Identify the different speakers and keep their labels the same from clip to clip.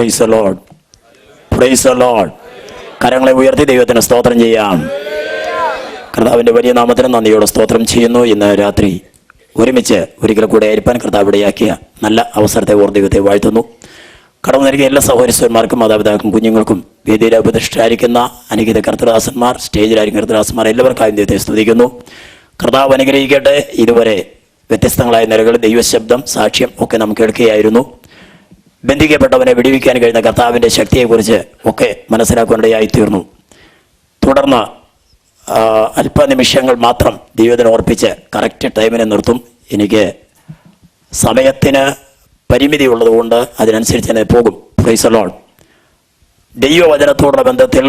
Speaker 1: Price the Lord, praise the Lord. കരങ്ങളെ ഉയർത്തി ദൈവത്തിന് സ്തോത്രം ചെയ്യാം. കർത്താവിൻ്റെ വലിയ നാമത്തിന് നന്ദിയോടെ സ്തോത്രം ചെയ്യുന്നു. ഇന്ന് രാത്രി ഒരുമിച്ച് ഒരിക്കൽ കൂടെ ആയിരിക്കാൻ കർത്താവ് ഇടയാക്കിയ നല്ല അവസരത്തെ ഓർത്ത് ദൈവത്തെ വാഴ്ത്തുന്നു. കടന്നു നൽകിയ എല്ലാ സഹോദരന്മാർക്കും മാതാപിതാക്കും കുഞ്ഞുങ്ങൾക്കും വേദിയിൽ ഉപദിഷ്ടായിരിക്കുന്ന അനുഗീത കർത്തദാസന്മാർ, സ്റ്റേജിലായിരിക്കുന്ന കർത്തദാസന്മാർ എല്ലാവർക്കായും ദൈവത്തെ സ്തുതിക്കുന്നു. കർത്താവ് അനുഗ്രഹിക്കട്ടെ. ഇതുവരെ വ്യത്യസ്തങ്ങളായ നിലകളിൽ ദൈവശബ്ദം, സാക്ഷ്യം ഒക്കെ നാം കേൾക്കുകയായിരുന്നു. ബന്ധിക്കപ്പെട്ടവനെ വിടുവിക്കാൻ കഴിയുന്ന കർത്താവിൻ്റെ ശക്തിയെക്കുറിച്ച് ഒക്കെ മനസ്സിലാക്കുവാനിടയായിത്തീർന്നു. തുടർന്ന് അല്പനിമിഷങ്ങൾ മാത്രം ദൈവത്തിന് ഓർപ്പിച്ച് കറക്റ്റ് ടൈമിനെ നിർത്തും. എനിക്ക് സമയത്തിന് പരിമിതി ഉള്ളതുകൊണ്ട് അതിനനുസരിച്ച് തന്നെ പോകും. Price the Lord. ദൈവവചനത്തോടുള്ള ബന്ധത്തിൽ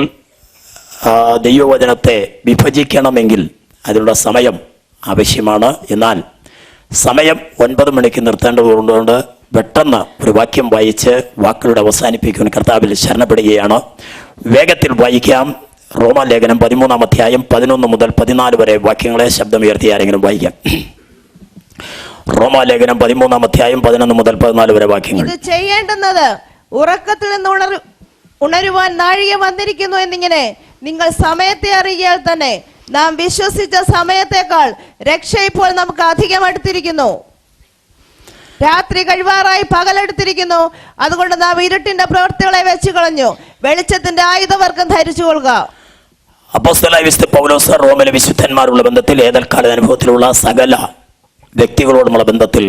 Speaker 1: ദൈവവചനത്തെ വിഭജിക്കണമെങ്കിൽ അതിനുള്ള സമയം ആവശ്യമാണ്. എന്നാൽ സമയം 9 മണിക്ക് നിർത്തേണ്ടതുകൊണ്ട് പെട്ടെന്ന് ഒരു വാക്യം വായിച്ച് വാക്കുകളുടെ അവസാനിപ്പിക്കുവാൻ കർത്താവിൽ ശരണപ്പെടുകയാണ്. വേഗത്തിൽ വായിക്കാം. റോമാലേഖനം 13-ാം അധ്യായം 11 മുതൽ 14 വരെ വാക്യങ്ങളെ ശബ്ദമുയർത്തി ആരെങ്കിലും വായിക്കാം. റോമാലേഖനം 13-ാം അധ്യായം 11 മുതൽ 14 വരെ വാക്യങ്ങൾ.
Speaker 2: ഇത് ചെയ്യേണ്ടുന്നത് ഉറക്കത്തിൽ നിന്ന് ഉണരുവാൻ നാഴിക വന്നിരിക്കുന്നു എന്നിങ്ങനെ നിങ്ങൾ സമയത്തെ അറിയാൽ തന്നെ നാം വിശ്വസിച്ച സമയത്തേക്കാൾ രക്ഷ ഇപ്പോൾ നമുക്ക് അധികം അടുത്തിരിക്കുന്നു. രാത്രി കഴിവാറായി പകലെടുത്തിരിക്കുന്നു. അതുകൊണ്ട് നാം ഇരുട്ടിന്റെ പ്രവൃത്തികളെ വെച്ചു കളഞ്ഞു വെളിച്ചത്തിന്റെ ആയുധവർഗം ധരിച്ചു കൊള്ളുക.
Speaker 1: അപ്പോസ്തലനായ വിശുദ്ധ പൗലോസ് റോമിലെ വിശുദ്ധന്മാരുള്ള ബന്ധത്തിൽ ഏതൽക്കാല അനുഭവത്തിലുള്ള സകല വ്യക്തികളോടുമുള്ള ബന്ധത്തിൽ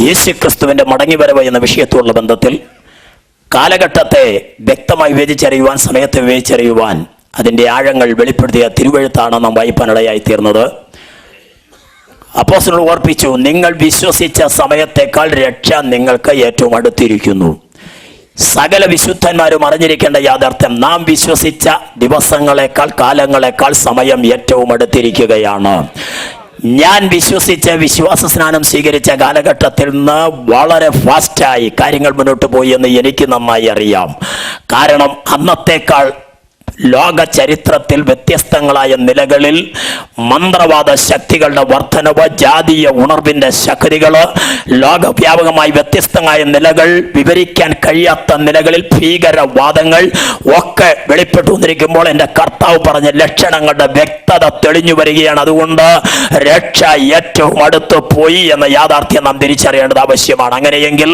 Speaker 1: യേശുക്രിസ്തുവിന്റെ മടങ്ങിവരവ് എന്ന വിഷയത്തോടുള്ള ബന്ധത്തിൽ കാലഘട്ടത്തെ വ്യക്തമായി വിവേചിച്ചറിയുവാൻ, സമയത്തെ വിവേചിച്ചറിയുവാൻ അതിൻ്റെ ആഴങ്ങൾ വെളിപ്പെടുത്തിയ തിരുവെഴുത്താണ് നാം വായിപ്പാനിടയായി തീർന്നത്. അപ്പോസ്തലൻ ഓർപ്പിച്ചു, നിങ്ങൾ വിശ്വസിച്ച സമയത്തേക്കാൾ രക്ഷ നിങ്ങൾക്ക് ഏറ്റവും അടുത്തിരിക്കുന്നു. സകല വിശുദ്ധന്മാരും അറിഞ്ഞിരിക്കേണ്ട യാഥാർത്ഥ്യം, നാം വിശ്വസിച്ച ദിവസങ്ങളെക്കാൾ, കാലങ്ങളെക്കാൾ സമയം ഏറ്റവും അടുത്തിരിക്കുകയാണ്. ഞാൻ വിശ്വസിച്ച, വിശ്വാസ സ്നാനം സ്വീകരിച്ച കാലഘട്ടത്തിൽ നിന്ന് വളരെ ഫാസ്റ്റായി കാര്യങ്ങൾ മുന്നോട്ട് പോയി എന്ന് എനിക്ക് നന്നായി അറിയാം. കാരണം അന്നത്തേക്കാൾ ലോക ചരിത്രത്തിൽ വ്യത്യസ്തങ്ങളായ നിലകളിൽ മന്ത്രവാദ ശക്തികളുടെ വർധനവ്, ജാതീയ ഉണർവിൻ്റെ ശക്തികൾ, ലോകവ്യാപകമായി വ്യത്യസ്തമായ നിലകൾ, വിവരിക്കാൻ കഴിയാത്ത നിലകളിൽ ഭീകരവാദങ്ങൾ ഒക്കെ വെളിപ്പെട്ടു വന്നിരിക്കുമ്പോൾ എൻ്റെ കർത്താവ് പറഞ്ഞ ലക്ഷണങ്ങളുടെ വ്യക്തത തെളിഞ്ഞു വരികയാണ്. അതുകൊണ്ട് രക്ഷ ഏറ്റവും അടുത്ത് പോയി എന്ന യാഥാർത്ഥ്യം നാം തിരിച്ചറിയേണ്ടത് ആവശ്യമാണ്. അങ്ങനെയെങ്കിൽ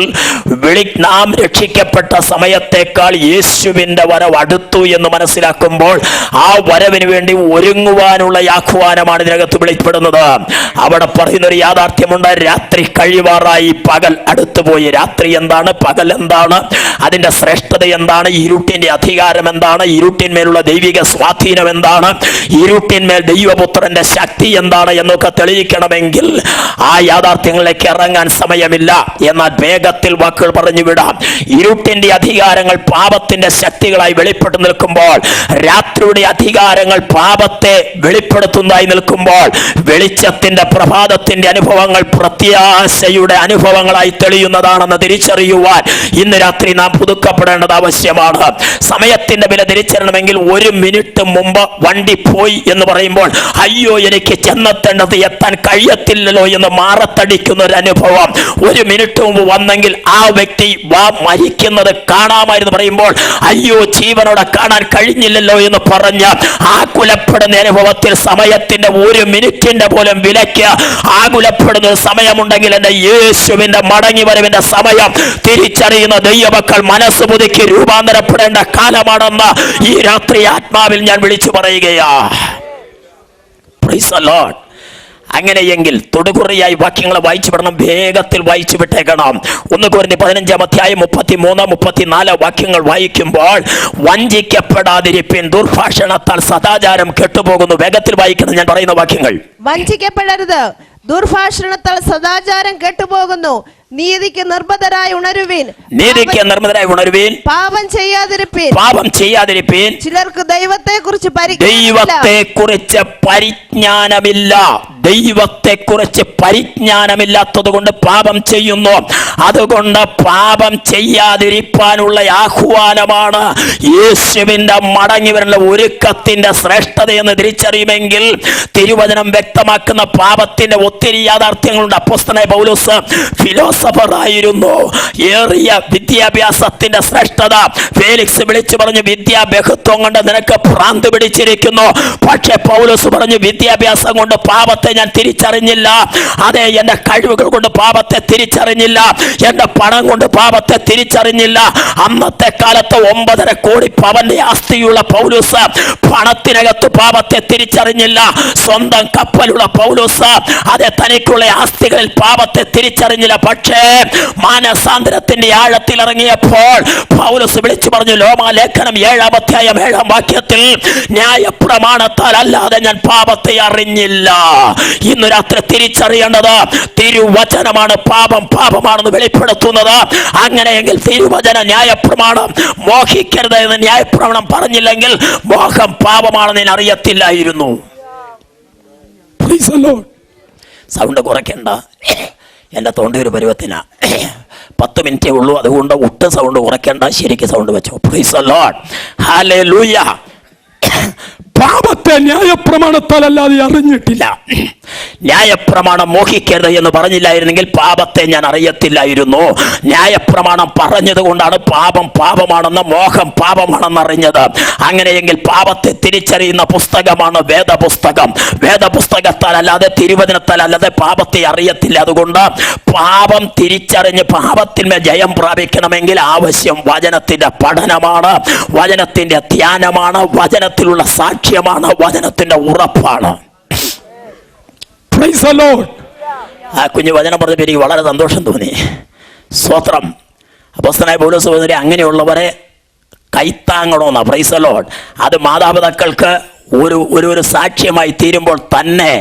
Speaker 1: നാം രക്ഷിക്കപ്പെട്ട സമയത്തേക്കാൾ യേശുവിൻ്റെ വരവ് അടുത്തു എന്ന് മനസ്സിലാക്കുമ്പോൾ ആ വരവിന് വേണ്ടി ഒരുങ്ങുവാനുള്ള ആഹ്വാനമാണ് ഇതിനകത്ത് വെളിപ്പെടുന്നത്. അവിടെ പറയുന്നൊരു യാഥാർത്ഥ്യമുണ്ട്, രാത്രി കഴിവാറായി പകൽ അടുത്തുപോയി. രാത്രി എന്താണ്, പകൽ എന്താണ്, അതിൻ്റെ ശ്രേഷ്ഠത എന്താണ്, ഇരുട്ടിൻ്റെ അധികാരം എന്താണ്, ഇരുട്ടിന്മേലുള്ള ദൈവിക സ്വാധീനം എന്താണ്, ഇരുട്ടിന്മേൽ ദൈവപുത്രന്റെ ശക്തി എന്താണ് എന്നൊക്കെ തെളിയിക്കണമെങ്കിൽ ആ യാഥാർത്ഥ്യങ്ങളിലേക്ക് ഇറങ്ങാൻ സമയമില്ല. എന്നാൽ വേഗത്തിൽ വാക്കുകൾ പറഞ്ഞു വിടാം. ഇരുട്ടിന്റെ അധികാരങ്ങൾ പാപത്തിന്റെ ശക്തികളായി വെളിപ്പെട്ടു നിൽക്കുമ്പോൾ, രാത്രിയുടെ അധികാരങ്ങൾ പാപത്തെ വെളിപ്പെടുത്തുന്നതായി നിൽക്കുമ്പോൾ, വെളിച്ചത്തിന്റെ പ്രഭാതത്തിന്റെ അനുഭവങ്ങൾ പ്രത്യാശയുടെ അനുഭവങ്ങളായി തെളിയുന്നതാണെന്ന് തിരിച്ചറിയുവാൻ ഇന്ന് രാത്രി നാം പുതുക്കപ്പെടേണ്ടത് ആവശ്യമാണ്. സമയത്തിന്റെ വില തിരിച്ചറിയണമെങ്കിൽ 1 മിനിറ്റ് മുമ്പ് വണ്ടി പോയി എന്ന് പറയുമ്പോൾ, അയ്യോ എനിക്ക് ചെന്നെത്തേണ്ടത് എത്താൻ കഴിയത്തില്ലല്ലോ എന്ന് മാറത്തടിക്കുന്ന ഒരു അനുഭവം. 1 മിനിറ്റ് മുമ്പ് വന്നെങ്കിൽ ആ വ്യക്തി മരിക്കുന്നത് കാണാമായിരുന്നു പറയുമ്പോൾ, അയ്യോ ജീവനോടെ കാണാൻ കഴിഞ്ഞില്ലല്ലോ എന്ന് പറഞ്ഞ ആകുലപ്പെടുന്ന അനുഭവത്തിൽ സമയത്തിന്റെ 1 മിനിറ്റിന്റെ പോലും വിലയ്ക്ക് ആകുലപ്പെടുന്ന ഒരു സമയമുണ്ടെങ്കിൽ എൻ്റെ യേശുവിന്റെ മടങ്ങി വരവിന്റെ സമയം തിരിച്ചറിയുന്ന ദൈവമക്കൾ മനസ്സ് പുതുക്കി രൂപാന്തരപ്പെടേണ്ട കാലമാണെന്ന് ഈ രാത്രി ആത്മാവിൽ ഞാൻ വിളിച്ചു പറയുകയാ. Price the Lord. അങ്ങനെയെങ്കിൽ തൊടുകുറിയായി വാക്യങ്ങൾ വായിച്ചു വിടണം, വേഗത്തിൽ വായിച്ചു വിട്ടേക്കണം. 1 കൊരിന്ത്യർ 15-ാം അധ്യായം 33-34 വാക്യങ്ങൾ വായിക്കുമ്പോൾ, വഞ്ചിക്കപ്പെടാതിരിപ്പിൻ, ദുർഭാഷണത്താൽ സദാചാരം കെട്ടുപോകുന്നു. വേഗത്തിൽ വായിക്കണം ഞാൻ പറയുന്ന വാക്യങ്ങൾ.
Speaker 2: വഞ്ചിക്കപ്പെടരുത്, ദുർഭാഷണത്താൽ സദാചാരം കെട്ടുപോകുന്നു. നീതിക്ക് നിർബന്ധരായി ഉണരുവീൻ,
Speaker 1: നീതിക്ക് നിർബന്ധരായി ഉണരുവീൻ.
Speaker 2: പാപം ചെയ്യാതിരിപ്പീൻ,
Speaker 1: പാപം ചെയ്യാതിരിപ്പീൻ.
Speaker 2: ചിലർക്ക് ദൈവത്തെക്കുറിച്ച്
Speaker 1: പരിജ്ഞാനമില്ല. ദൈവത്തെക്കുറിച്ച് പരിജ്ഞാനമില്ലാത്തത് കൊണ്ട് പാപം ചെയ്യുന്നു. അതുകൊണ്ട് പാപം ചെയ്യാതിരിക്കാനുള്ള ആഹ്വാനമാണ് യേശുവിന്റെ മടങ്ങി വരുന്ന ഒരുക്കത്തിന്റെ ശ്രേഷ്ഠതയെന്ന് തിരിച്ചറിയുമെങ്കിൽ തിരുവചനം വ്യക്തമാക്കുന്ന പാപത്തിന്റെ ഒത്തിരി യാഥാർത്ഥ്യങ്ങളുണ്ട്. അപ്പോസ്തലനായ പൗലോസ് ഫിലോസഫർ ആയിരുന്നു. ഏറിയ വിദ്യാഭ്യാസത്തിന്റെ ശ്രേഷ്ഠത ഫേലിക്സ് വിളിച്ചു പറഞ്ഞു, വിദ്യാഭ്യാസത്വം കൊണ്ട് നിനക്ക് ഭ്രാന്ത് പിടിച്ചിരിക്കുന്നു. പക്ഷെ പൗലോസ് പറഞ്ഞു, വിദ്യാഭ്യാസം കൊണ്ട് പാപത്തെ ഞാൻ തിരിച്ചറിഞ്ഞില്ല. അതെ, എന്റെ കഴിവുകൾ കൊണ്ട് പാപത്തെ തിരിച്ചറിഞ്ഞില്ല, എന്റെ പണം കൊണ്ട് പാപത്തെ തിരിച്ചറിഞ്ഞില്ല. അന്നത്തെ കാലത്ത് 9.5 കോടി പവന്റെ ആസ്തിയുള്ള പൗലോസ് പണത്തിനകത്ത് പാപത്തെ തിരിച്ചറിഞ്ഞില്ല. സ്വന്തം കപ്പലുള്ള പൗലോസ് അതെ, തനിക്കുള്ള ആസ്തികളിൽ പാപത്തെ തിരിച്ചറിഞ്ഞില്ല. പക്ഷേ മാനസാന്തരത്തിന്റെ ആഴത്തിൽ ഇറങ്ങിയപ്പോൾ പൗലോസ് വിളിച്ചു പറഞ്ഞു, റോമാലേഖനം 7-ാം അധ്യായം 7-ാം വാക്യത്തിൽ, ന്യായപ്രമാണത്താൽ അല്ലാതെ ഞാൻ പാപത്തെ അറിഞ്ഞില്ല. ഇന്ന് രാത്രി തിരിച്ചറിയേണ്ടത് തിരുവചനമാണ് പാപം പാപമാണെന്ന് വെളിപ്പെടുത്തുന്നത്. അങ്ങനെയെങ്കിൽ തിരുവചന ന്യായപ്രമാണം മോഹിക്കരുത് എന്ന് ന്യായപ്രമാണം പറഞ്ഞില്ലെങ്കിൽ മോഹം പാപമാണെന്ന് ഞാൻ അറിയത്തില്ലായിരുന്നു. സൗണ്ട് കുറയ്ക്കണ്ട, എൻ്റെ തൊണ്ടയൊരു പരുവത്തിനാ. 10 മിനിറ്റേ ഉള്ളൂ, അതുകൊണ്ട് ഒട്ടും സൗണ്ട് കുറയ്ക്കണ്ട, ശരിക്കും സൗണ്ട് വെച്ചോ. Price the Lord, hallelujah. പാപത്തെ ന്യായപ്രമാണത്താൽ അല്ലാതെ അറിഞ്ഞിട്ടില്ല. ന്യായപ്രമാണം മോഹിക്കരുത് എന്ന് പറഞ്ഞില്ലായിരുന്നെങ്കിൽ പാപത്തെ ഞാൻ അറിയത്തില്ലായിരുന്നു. ന്യായപ്രമാണം പറഞ്ഞത് കൊണ്ടാണ് പാപം പാപമാണെന്ന്, മോഹം പാപമാണെന്ന് അറിഞ്ഞത്. അങ്ങനെയെങ്കിൽ പാപത്തെ തിരിച്ചറിയുന്ന പുസ്തകമാണ് വേദപുസ്തകം. വേദപുസ്തകത്താൽ അല്ലാതെ, തിരുവചനത്താൽ അല്ലാതെ പാപത്തെ അറിയത്തില്ല. അതുകൊണ്ട് പാപം തിരിച്ചറിഞ്ഞ് പാപത്തിന്മേൽ ജയം പ്രാപിക്കണമെങ്കിൽ ആവശ്യം വചനത്തിന്റെ പഠനമാണ്, വചനത്തിന്റെ ധ്യാനമാണ്, വചനത്തിലുള്ള സാക്ഷ്യമാണ്, വചനത്തിന്റെ ഉറപ്പാണ്. Price the Lord. ആ കുഞ്ഞു വചനം പറഞ്ഞപ്പോൾ എനിക്ക് വളരെ സന്തോഷം തോന്നി. സ്തോത്രം. അപ്പോസ്തലനായ പൗലോസ് പറഞ്ഞ അങ്ങനെയുള്ളവരെ കൈത്താങ്ങണമെന്നാ. Price the Lord. അത് മാതാപിതാക്കൾക്ക് ഒരു സാക്ഷ്യമായി തീരുമ്പോൾ തന്നെ.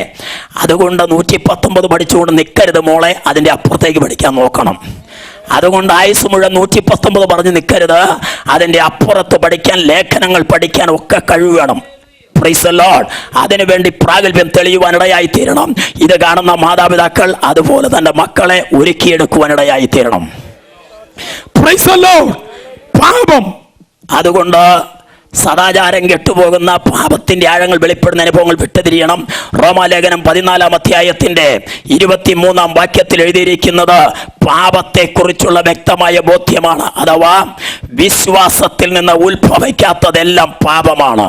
Speaker 1: അതുകൊണ്ട് 119 പഠിച്ചുകൊണ്ട് നിൽക്കരുത് മോളെ, അതിൻ്റെ അപ്പുറത്തേക്ക് പഠിക്കാൻ നോക്കണം. അതുകൊണ്ട് ആയുസ് മുഴുവൻ 119 പറഞ്ഞ് നിൽക്കരുത്, അതിൻ്റെ അപ്പുറത്ത് പഠിക്കാൻ, ലേഖനങ്ങൾ പഠിക്കാൻ ഒക്കെ കഴിവ് വേണം. Price the Lord. അതിനുവേണ്ടി പ്രാഗൽഭ്യം തെളിയുവാനിടയായി തീരണം. ഇത് കാണുന്ന മാതാപിതാക്കൾ അതുപോലെ തന്നെ മക്കളെ ഒരുക്കിയെടുക്കുവാനിടയായി തീരണം. Price the Lord. പാപം, അതുകൊണ്ട് സദാചാരം കെട്ടുപോകുന്ന പാപത്തിന്റെ ആഴങ്ങൾ വെളിപ്പെടുന്ന അനുഭവങ്ങൾ വിട്ടുതിരിയണം. റോമാലേഖനം 14-ാം അധ്യായത്തിന്റെ 23-ാം വാക്യത്തിൽ എഴുതിയിരിക്കുന്നത് പാപത്തെക്കുറിച്ചുള്ള വ്യക്തമായ ബോധ്യമാണ്. അഥവാ വിശ്വാസത്തിൽ നിന്ന് ഉത്ഭവിക്കാത്തതെല്ലാം പാപമാണ്.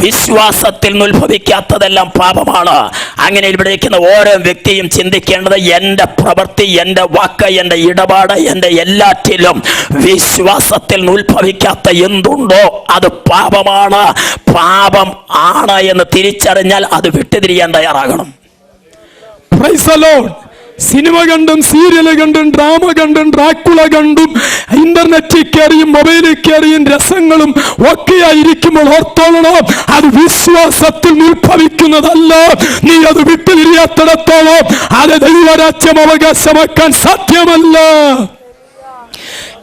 Speaker 1: വിശ്വാസത്തിൽ നിന്ന് ഉത്ഭവിക്കാത്തതെല്ലാം പാപമാണ്. അങ്ങനെ ഇവിടെ ഇരിക്കുന്ന ഓരോ വ്യക്തിയും ചിന്തിക്കേണ്ടത്, എൻ്റെ പ്രവൃത്തി, എൻ്റെ വാക്ക്, എൻ്റെ ഇടപാട്, എൻ്റെ എല്ലാറ്റിലും വിശ്വാസത്തിൽ നിന്ന് ഉത്ഭവിക്കാത്ത എന്തുണ്ടോ അത് പാപമാണ്. പാപം ആണ് എന്ന് തിരിച്ചറിഞ്ഞാൽ അത് വിട്ടുതിരിയാൻ തയ്യാറാകണം.
Speaker 3: Price the Lord. സിനിമ കണ്ടും സീരിയൽ കണ്ടും ഡ്രാമ കണ്ടും ഡ്രാക്കുള കണ്ടും ഇന്റർനെറ്റിൽ കയറിയും മൊബൈലിൽ കയറിയും രസങ്ങളും ഒക്കെയായിരിക്കുമ്പോൾ ഓർത്തോളണം, അത് വിശ്വാസത്തിൽ ഉത്ഭവിക്കുന്നതല്ല. നീ അത് വിട്ടുതിരിയാത്തിടത്തോളം അത് ദൈവരാജ്യം അവകാശമാക്കാൻ സാധ്യമല്ല.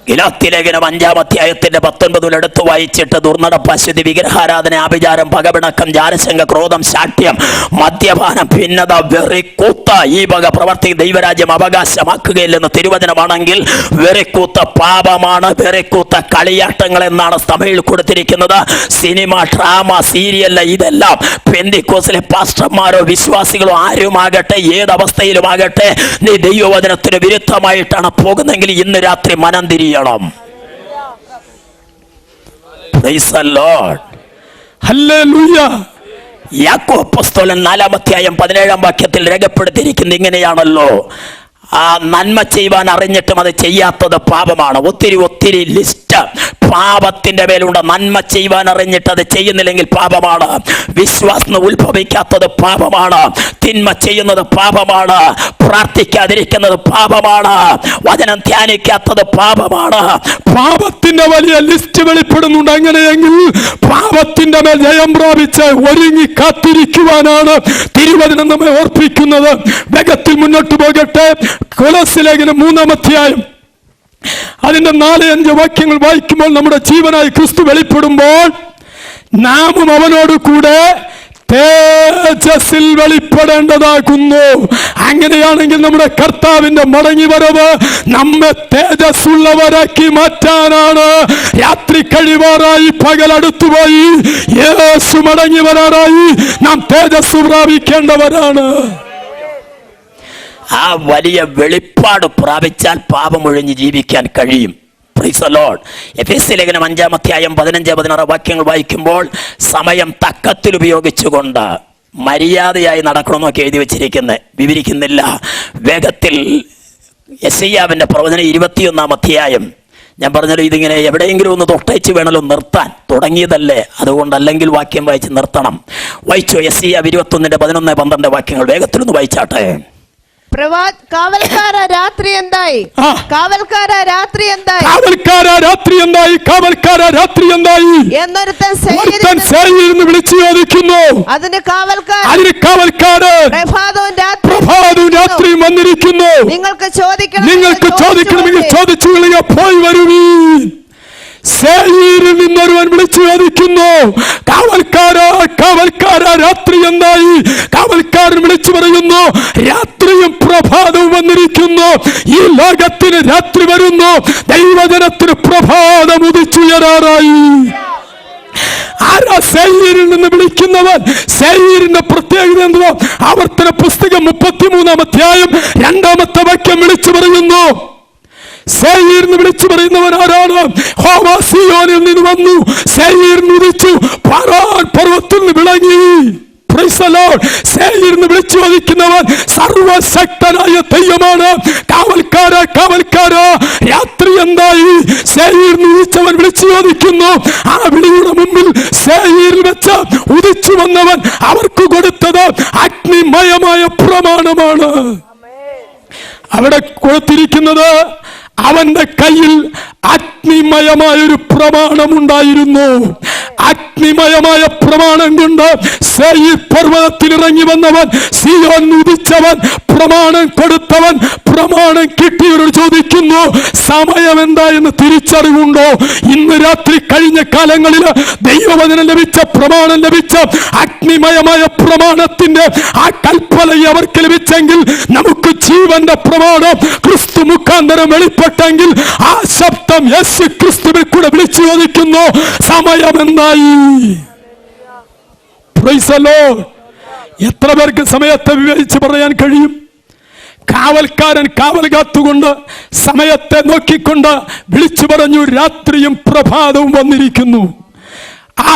Speaker 1: ഗലാത്യലേഖനം 5-ാം അധ്യായത്തിന്റെ 19 എടുത്തു വായിച്ചിട്ട്, ദുർനടപ്പ്, അശുദ്ധി, വിഗ്രഹാരാധന, ആഭിചാരം, പകപിണക്കം, ജാരശങ്ക, ക്രോധം, ശാഠ്യം, മദ്യപാനം, ഭിന്നത, വെറിക്കൂത്ത, ഈ വക പ്രവർത്തി ദൈവരാജ്യം അവകാശമാക്കുകയില്ലെന്ന് തിരുവചനമാണെങ്കിൽ വെറിക്കൂത്ത പാപമാണ്. വെറിക്കൂത്ത കളിയാട്ടങ്ങൾ എന്നാണ് തമിഴിൽ കൊടുത്തിരിക്കുന്നത്. സിനിമ, ഡ്രാമ, സീരിയൽ, ഇതെല്ലാം പെന്തിക്കോസിലെ പാസ്റ്റർമാരോ വിശ്വാസികളോ ആരുമാകട്ടെ, ഏതവസ്ഥയിലുമാകട്ടെ, നീ ദൈവവചനത്തിന് വിരുദ്ധമായിട്ടാണ് പോകുന്നെങ്കിൽ ഇന്ന് രാത്രി മനം തിരിയണം. Praise the Lord.
Speaker 3: ഹല്ലേലൂയ.
Speaker 1: യാക്കോബ് അപ്പോസ്തലൻ 4-ാം അധ്യായം 17-ാം വാക്യത്തിൽ രേഖപ്പെടുത്തിയിരിക്കുന്നത് ഇങ്ങനെയാണല്ലോ, ആ നന്മ ചെയ്യുവാൻ അറിഞ്ഞിട്ടും അത് ചെയ്യാത്തത് പാപമാണ്. ഒത്തിരി ലിസ്റ്റ് പാപത്തിന്റെ മേലുണ്ട്. നന്മ ചെയ്യുവാൻ അറിഞ്ഞിട്ട് അത് ചെയ്യുന്നില്ലെങ്കിൽ പാപമാണ്. വിശ്വാസം ഉത്ഭവിക്കാത്തത് പാപമാണ്. തിന്മ ചെയ്യുന്നത് പാപമാണ്. പ്രാർത്ഥിക്കാതിരിക്കുന്നത് പാപമാണ്. വചനം ധ്യാനിക്കാത്തത് പാപമാണ്.
Speaker 3: പാപത്തിന്റെ വലിയ ലിസ്റ്റ് വെളിപ്പെടുന്നുണ്ട്. അങ്ങനെയെങ്കിൽ പാപത്തിന്റെ മേൽ ജയം പ്രാപിച്ച് ഒരുങ്ങി കാത്തിരിക്കുവാനാണ് തിരുവചനം നമ്മെ ഓർപ്പിക്കുന്നത്. വേഗത്തിൽ മുന്നോട്ട് പോകട്ടെ. കൊലോസ്യലേഖനം 3-ാം അധ്യായം അതിന്റെ 4-5 വാക്യങ്ങൾ വായിക്കുമ്പോൾ നമ്മുടെ ജീവനായി ക്രിസ്തു വെളിപ്പെടുമ്പോൾ നാമും അവനോട് കൂടെ തേജസ്സിൽ വെളിപ്പെടേണ്ടതാകുന്നു. അങ്ങനെയാണെങ്കിൽ നമ്മുടെ കർത്താവിന്റെ മടങ്ങി വരവ് നമ്മെ തേജസ്സുള്ളവരാക്കി മാറ്റാനാണ്. രാത്രി കഴിവാറായി, പകൽ അടുത്തുപോയി, യേശു മടങ്ങി വരാറായി. നാം തേജസ് പ്രാപിക്കേണ്ടവരാണ്.
Speaker 1: ആ വലിയ വെളിപ്പാട് പ്രാപിച്ചാൽ പാപമൊഴിഞ്ഞ് ജീവിക്കാൻ കഴിയും. Price the Lord. എഫെസ്യ ലേഖനം 5-ാം അധ്യായം 15-16 വാക്യങ്ങൾ വായിക്കുമ്പോൾ സമയം തക്കത്തിൽ ഉപയോഗിച്ചുകൊണ്ട് മര്യാദയായി നടക്കണമെന്നൊക്കെ എഴുതി വെച്ചിരിക്കുന്നത് വിവരിക്കുന്നില്ല. വേഗത്തിൽ യെശയ്യാവിന്റെ പ്രവചനം 21-ാം അധ്യായം, ഞാൻ പറഞ്ഞല്ലോ ഇതിങ്ങനെ എവിടെയെങ്കിലും ഒന്ന് തൊട്ടയച്ച് വേണമല്ലോ നിർത്താൻ, തുടങ്ങിയതല്ലേ, അതുകൊണ്ട് അല്ലെങ്കിൽ വാക്യം വായിച്ച് നിർത്തണം. വായിച്ചോ യെശയ്യാവ് 21-11-12 വാക്യങ്ങൾ വേഗത്തിലൊന്ന് വായിച്ചാട്ടെ.
Speaker 2: കാവൽക്കാര രാത്രി എന്തായി? കാവൽക്കാര രാത്രി എന്തായി?
Speaker 3: കാവൽക്കാര രാത്രി എന്തായി? കാവൽക്കാര രാത്രി എന്തായി
Speaker 2: എന്നൊരുത്തൻ
Speaker 3: സേയീരിൽ വിളിച്ചു ചോദിക്കുന്നു.
Speaker 2: അതിന് കാവൽക്കാർ
Speaker 3: പ്രഭാതവും രാത്രിയും വന്നിരിക്കുന്നു.
Speaker 2: നിങ്ങൾക്ക് ചോദിക്കണം,
Speaker 3: ചോദിക്കണമെങ്കിൽ ചോദിച്ചു കളിക, പോയി വരുവീൻ. സേയീരിൽ നിന്നൊരുവൻ വിളിച്ചു ചോദിക്കുന്നു, കാവൽക്കാര രാത്രി എന്തായി? കാവൽക്കാരൻ വിളിച്ചു പറയുന്നു, രാത്രിയും പ്രഭാതവും വന്നിരിക്കുന്നു. ഈ ലോകത്തിന് രാത്രി വരുന്നു, ദൈവജനത്തിന് പ്രഭാതം ഉദിച്ചുയരാറായി. ആരാ സേയീരിൽ നിന്ന് വിളിക്കുന്നവൻ? സേയീരിന്റെ പ്രത്യേകത എന്തോ? ആവർത്തന പുസ്തകം 33-ാം അധ്യായം 2-ാമത്തെ വാക്യം വിളിച്ചു പറയുന്നു. സേയീരിൽ വിളിച്ചു പറയുന്നവൻ ആരാണ്? യഹോവ സീയോനിൽ നിന്ന് വന്നു, സേയീരിൽ ഉദിച്ചു, പാറാൻ പർവ്വതത്തിൽ നിന്ന് വിളങ്ങി. Price the Lord. സേയീരിൽ വിളിച്ചു ചോദിക്കുന്നവൻ സർവശക്തനായ ദൈവമാണ്. കാവൽക്കാര രാത്രി എന്തായി? സേയീരിൽ ഉദിച്ചവൻ വിളിച്ചു ചോദിക്കുന്നു. ആ വിളിയുടെ മുമ്പിൽ സേയീരിൽ വെച്ച് ഉദിച്ചു വന്നവൻ അവർക്ക് കൊടുത്തത് അഗ്നിമയമായ പ്രമാണമാണ്. അവിടെ കൊടുത്തിരിക്കുന്നത് അവന്റെ കയ്യിൽ അഗ്നിമയമായൊരു പ്രമാണമുണ്ടായിരുന്നു. അഗ്നിമയമായ പ്രമാണം കൊണ്ട് സേയീർ പർവ്വതത്തിൽ ഇറങ്ങി വന്നവൻ, സീയോൻ ഉദിച്ചവൻ, പ്രമാണം കൊടുത്തവൻ, പ്രമാണം കിട്ടിയവരോട് ചോദിക്കുന്നു, സമയം എന്താ എന്ന് തിരിച്ചറിവുണ്ടോ? ഇന്ന് രാത്രി കഴിഞ്ഞ കാലങ്ങളിൽ ദൈവവചനം ലഭിച്ച, പ്രമാണം ലഭിച്ച, അഗ്നിമയമായ പ്രമാണത്തിന്റെ ആ കൽപ്പന അവർക്ക് ലഭിച്ചെങ്കിൽ, നമുക്ക് ജീവന്റെ പ്രമാണം ക്രിസ്തു മുഖാന്തരം വെളിപ്പെട്ടെങ്കിൽ, ആ ശബ്ദം യേശു ക്രിസ്തുവിൽ കൂടെ വിളിച്ചു ചോദിക്കുന്നു, സമയം എന്തായി? Price the Lord. എത്ര പേർക്ക് സമയത്തെ വിവരിച്ച് പറയാൻ കഴിയും? കാവൽക്കാരൻ കാവൽ കാത്തുകൊണ്ട് സമയത്തെ നോക്കിക്കൊണ്ട് വിളിച്ചു പറഞ്ഞു, രാത്രിയും പ്രഭാതവും വന്നിരിക്കുന്നു. ആ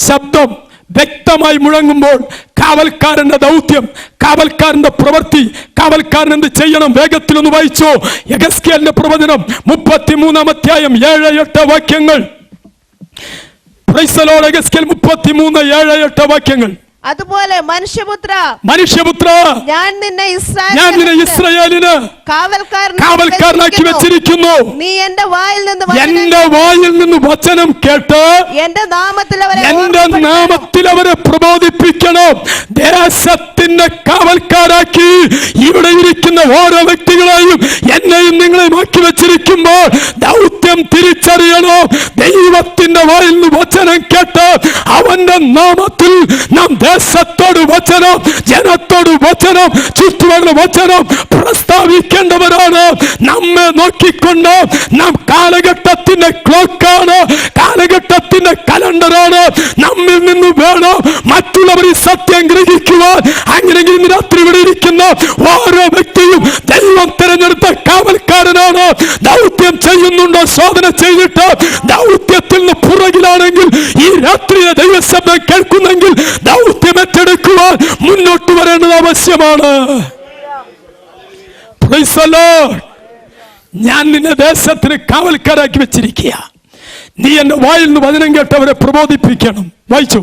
Speaker 3: ശബ്ദം വ്യക്തമായി മുഴങ്ങുമ്പോൾ കാവൽക്കാരന്റെ ദൗത്യം, കാവൽക്കാരന്റെ പ്രവൃത്തി, കാവൽക്കാരൻ എന്ത് ചെയ്യണം? വേഗത്തിലൊന്ന് വായിച്ചോ യെഹെസ്കേലിന്റെ പ്രവചനം 33-ാം അധ്യായം 7-8 വാക്യങ്ങൾ. Price the Lord. യെഹെസ്കേൽ 33:7-8 വാക്യങ്ങൾ.
Speaker 2: അതുപോലെ മനുഷ്യപുത്ര, ഞാൻ നിന്നെ
Speaker 3: ഇസ്രായേലിന് കാവൽക്കാരനാക്കി വെച്ചിരിക്കുന്നു.
Speaker 2: നീ എന്റെ വായിൽ
Speaker 3: നിന്ന് വചനം കേട്ട്
Speaker 2: എന്റെ
Speaker 3: നാമത്തിൽ അവരെ പ്രബോധിപ്പിക്കണം. ദേശത്തിന്റെ കാവൽക്കാരാക്കി ഇവിടെ ഇരിക്കുന്ന ഓരോ വ്യക്തികളെയും എന്നെയും നിങ്ങളെയും ആക്കി വെച്ചിരിക്കുമ്പോൾ ദൗത്യം തിരിച്ചറിയണം. ദൈവത്തിന്റെ വായിൽ നിന്ന് വചനം കേട്ട് അവന്റെ നാമത്തിൽ നാം ദേശത്തോട് വചനം, ജനത്തോട് വചനം, ചുറ്റുപാടുള്ള വചനം പ്രസ്താവിക്കേണ്ടവരാണ്. നമ്മെ നോക്കിക്കൊണ്ട് നാം കാലഘട്ടത്തിന്റെ ക്ലോക്കാണ്, കാലഘട്ടത്തിന്റെ കലണ്ടറാണ്. നമ്മിൽ നിന്ന് വേണം മറ്റുള്ളവർ ഈ സത്യം ഗ്രഹിക്കുവാൻ. അങ്ങനെയെങ്കിൽ ഇന്ന് രാത്രി ഇവിടെ ഇരിക്കുന്ന ഓരോ വ്യക്തിയും ദൈവം തിരഞ്ഞെടുത്ത കാവൽക്കാരനാണ്. ദൗത്യം ചെയ്യുന്നുണ്ടോ? ശോധന ചെയ്തിട്ട് ദൗത്യത്തിൽ നിന്ന് പുറകിലാണെങ്കിൽ ഈ രാത്രിയെ ദൈവശബ്ദം കേൾക്കുന്നെങ്കിൽ ദൗത്യം ഏറ്റെടുക്കുവാൻ മുന്നോട്ട് വരേണ്ടത് ആവശ്യമാണ്. Price the Lord. ഞാൻ നിന്നെ ദേശത്തിന് കാവൽക്കാരാക്കി വെച്ചിരിക്കുക. നീ എന്റെ വായിൽ നിന്ന് വചനം കേട്ടവരെ പ്രബോധിപ്പിക്കണം. വായിച്ചു.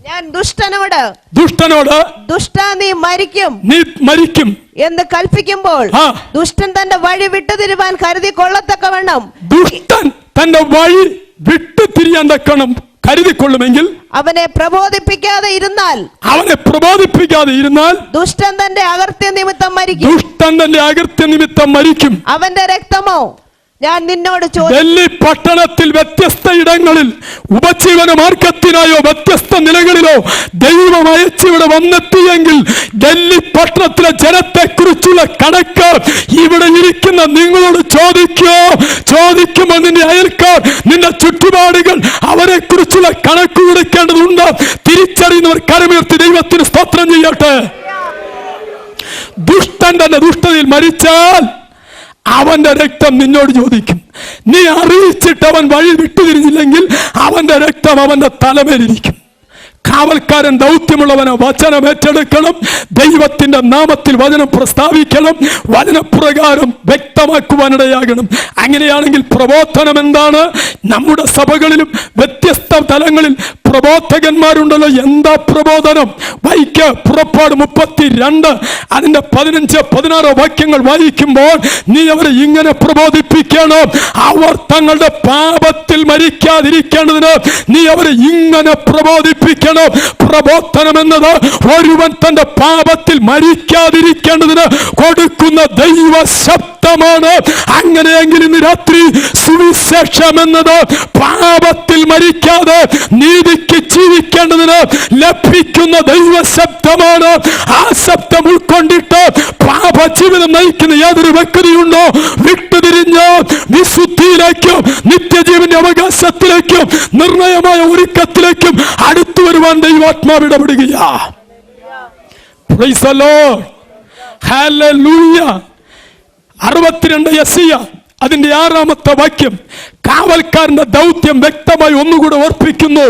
Speaker 2: ഞാൻ ദുഷ്ടനോട് ദുഷ്ട നീ മരിക്കും എന്ന് കൽപ്പിക്കുമ്പോൾ ദുഷ്ടൻ തന്റെ വഴി വിട്ടുതിരുവാൻ കരുതി കൊള്ളത്തക്കവണ്ണം,
Speaker 3: ദുഷ്ടൻ തന്റെ വഴി വിട്ടുതിരിയാൻ തക്കണം കരുതിക്കൊള്ളുമെങ്കിൽ,
Speaker 2: അവനെ പ്രബോധിപ്പിക്കാതെ ഇരുന്നാൽ
Speaker 3: ദുഷ്ടൻ തന്റെ അകൃത്യ നിമിത്തം മരിക്കും.
Speaker 2: അവന്റെ രക്തമോ ഞാൻ നിന്നോട്
Speaker 3: ഡൽഹി പട്ടണത്തിൽ വ്യത്യസ്ത ഇടങ്ങളിൽ ഉപജീവന മാർഗത്തിനായോ വ്യത്യസ്ത നിലകളിലോ ദൈവം അയച്ചിവിടെ വന്നെത്തിയെങ്കിൽ ഡൽഹി പട്ടണത്തിലെ ജനത്തെ കുറിച്ചുള്ള കണക്ക് ഇവിടെ ഇരിക്കുന്ന നിങ്ങളോട് ചോദിക്കുമ്പോൾ നിന്റെ അയൽക്കാർ, നിന്റെ ചുറ്റുപാടുകൾ, അവരെ കുറിച്ചുള്ള കണക്ക് കൊടുക്കേണ്ടതുണ്ട്. തിരിച്ചറിയുന്നവർ കരമുയർത്തി ദൈവത്തിന് സ്തോത്രം ചെയ്യട്ടെ. ദുഷ്ടൻ മരിച്ചാൽ അവന്റെ രക്തം നിന്നോട് ചോദിക്കും. നീ അറിയിച്ചിട്ട് അവൻ വഴി വിട്ടുതിരിഞ്ഞില്ലെങ്കിൽ അവന്റെ രക്തം അവന്റെ തലമേലിരിക്കും. കാവൽക്കാരൻ ദൗത്യമുള്ളവന് വചനം ഏറ്റെടുക്കണം, ദൈവത്തിന്റെ നാമത്തിൽ വചനം പ്രസ്താവിക്കണം, വചനപ്രകാരം വ്യക്തമാക്കുവാനിടയാകണം. അങ്ങനെയാണെങ്കിൽ പ്രബോധനം എന്താണ്? നമ്മുടെ സഭകളിലും വ്യത്യസ്ത തലങ്ങളിൽ പ്രബോധകന്മാരുണ്ടല്ലോ. എന്താ പ്രബോധനം? വായിക്ക് പുറപ്പാട് 32 അതിന്റെ 15-16 വാക്യങ്ങൾ വായിക്കുമ്പോൾ നീ അവരെ ഇങ്ങനെ പ്രബോധിപ്പിക്കണം. അവർ തങ്ങളുടെ പാപത്തിൽ മരിക്കാതിരിക്കേണ്ടതിന് നീ അവരെ ഇങ്ങനെ പ്രബോധിപ്പിക്കണം. പ്രബോധനം എന്നത് ഒരുവൻ തന്റെ പാപത്തിൽ മരിക്കാതിരിക്കേണ്ടതിന് കൊടുക്കുന്ന ദൈവ ശബ്ദമാണ്. അങ്ങനെയെങ്കിൽ ഇന്ന് രാത്രി സുവിശേഷം എന്നത് പാപത്തിൽ മരിക്കാതെ നീതിക്ക് ജീവിക്കേണ്ടതിന് ലഭിക്കുന്ന ദൈവ ശബ്ദമാണ്. ആ ശബ്ദം ഉൾക്കൊണ്ടിട്ട് പാപജീവിതം നയിക്കുന്ന ഏതൊരു വ്യക്തിയുണ്ടോ വിട്ടുതിരിഞ്ഞ് വിശുദ്ധിയിലേക്കും നിത്യജീവന്റെ അവകാശത്തിലേക്കും നിർണയമായ ഒരുക്കത്തിലേക്കും അടുത്തു വരുവാൻ ദൈവാത്മാവ് ഇടപെടുകയാ. Praise the Lord. Hallelujah. 62 യെശയ്യാ അതിന്റെ 6-ാമത്തെ വാക്യം കാവൽക്കാരന്റെ ദൗത്യം വ്യക്തമായി ഒന്നുകൂടെ ഓർപ്പിക്കുന്നു.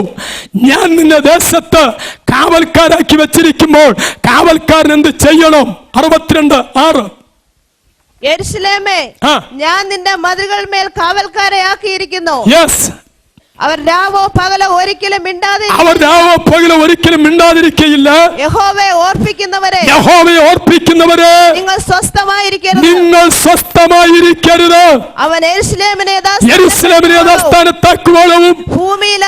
Speaker 3: ഞാൻ നിന്നെ ദേശത്ത് കാവൽക്കാരാക്കി വെച്ചിരിക്കുമ്പോൾ കാവൽക്കാരൻ എന്ത് ചെയ്യണം? 62:6
Speaker 2: യെരൂശലേമേ, ഞാൻ നിന്റെ മതിലുകൾ മേൽ കാവൽക്കാരെ ആക്കിയിരിക്കുന്നു.
Speaker 3: യെസ്,
Speaker 2: അവർ രാവോ പകലോ ഒരിക്കലും
Speaker 3: മിണ്ടാതിരിക്കയില്ല.
Speaker 2: യഹോവയെ ഓർപ്പിക്കുന്നവരെ നിങ്ങൾ സ്വസ്ഥമായിരിക്കരുത്. അവൻ യെരൂശലേമിനെ യഥാസ്ഥാനത്താക്കുവാനും ഭൂമിയിൽ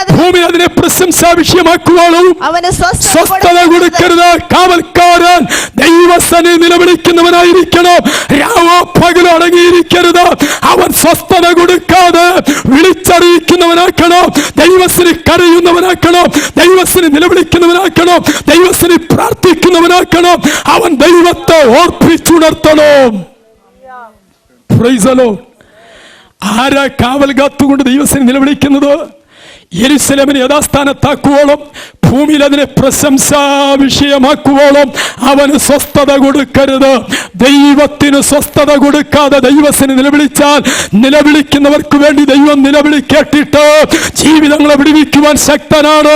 Speaker 2: അതിനെ പ്രശംസാ വിഷയമാക്കുവാനും അവന് സ്വസ്ഥത കൊടുക്കരുത്. കാവൽക്കാരൻ ദൈവസനെ നിലവിളിക്കുന്നവനായിരിക്കണം. രാവോ പകലോ അടങ്ങിയിരിക്കരുത്. അവൻ സ്വസ്ഥത കൊടുക്കാതെ വിളിച്ചറിയിക്കുന്നവനാക്കണം. ദൈവത്തിന് കരയുന്നവനാക്കണം, ദൈവത്തിന് നിലവിളിക്കുന്നവനാക്കണം, ദൈവത്തിന് പ്രാർത്ഥിക്കുന്നവനാക്കണം. അവൻ ദൈവത്തെ ഓർപ്പിച്ചുണർത്തണം. Price the Lord. ആരാ കാവൽ കാത്തുകൊണ്ട് ദൈവത്തിന് നിലവിളിക്കുന്നത്? യെരൂശലേമിനെ യഥാസ്ഥാനത്താക്കുവോളം ഭൂമിയിൽ അതിനെ പ്രശംസാ വിഷയമാക്കുവോളം അവന് സ്വസ്ഥത കൊടുക്കരുത്. ദൈവത്തിന് സ്വസ്ഥത കൊടുക്കാതെ ദൈവത്തിന് നിലവിളിച്ചാൽ നിലവിളിക്കുന്നവർക്ക് വേണ്ടി ദൈവം നിലവിളി കേട്ടിട്ട് ജീവിതങ്ങളെ വിടുവിക്കുവാൻ ശക്തനാണ്.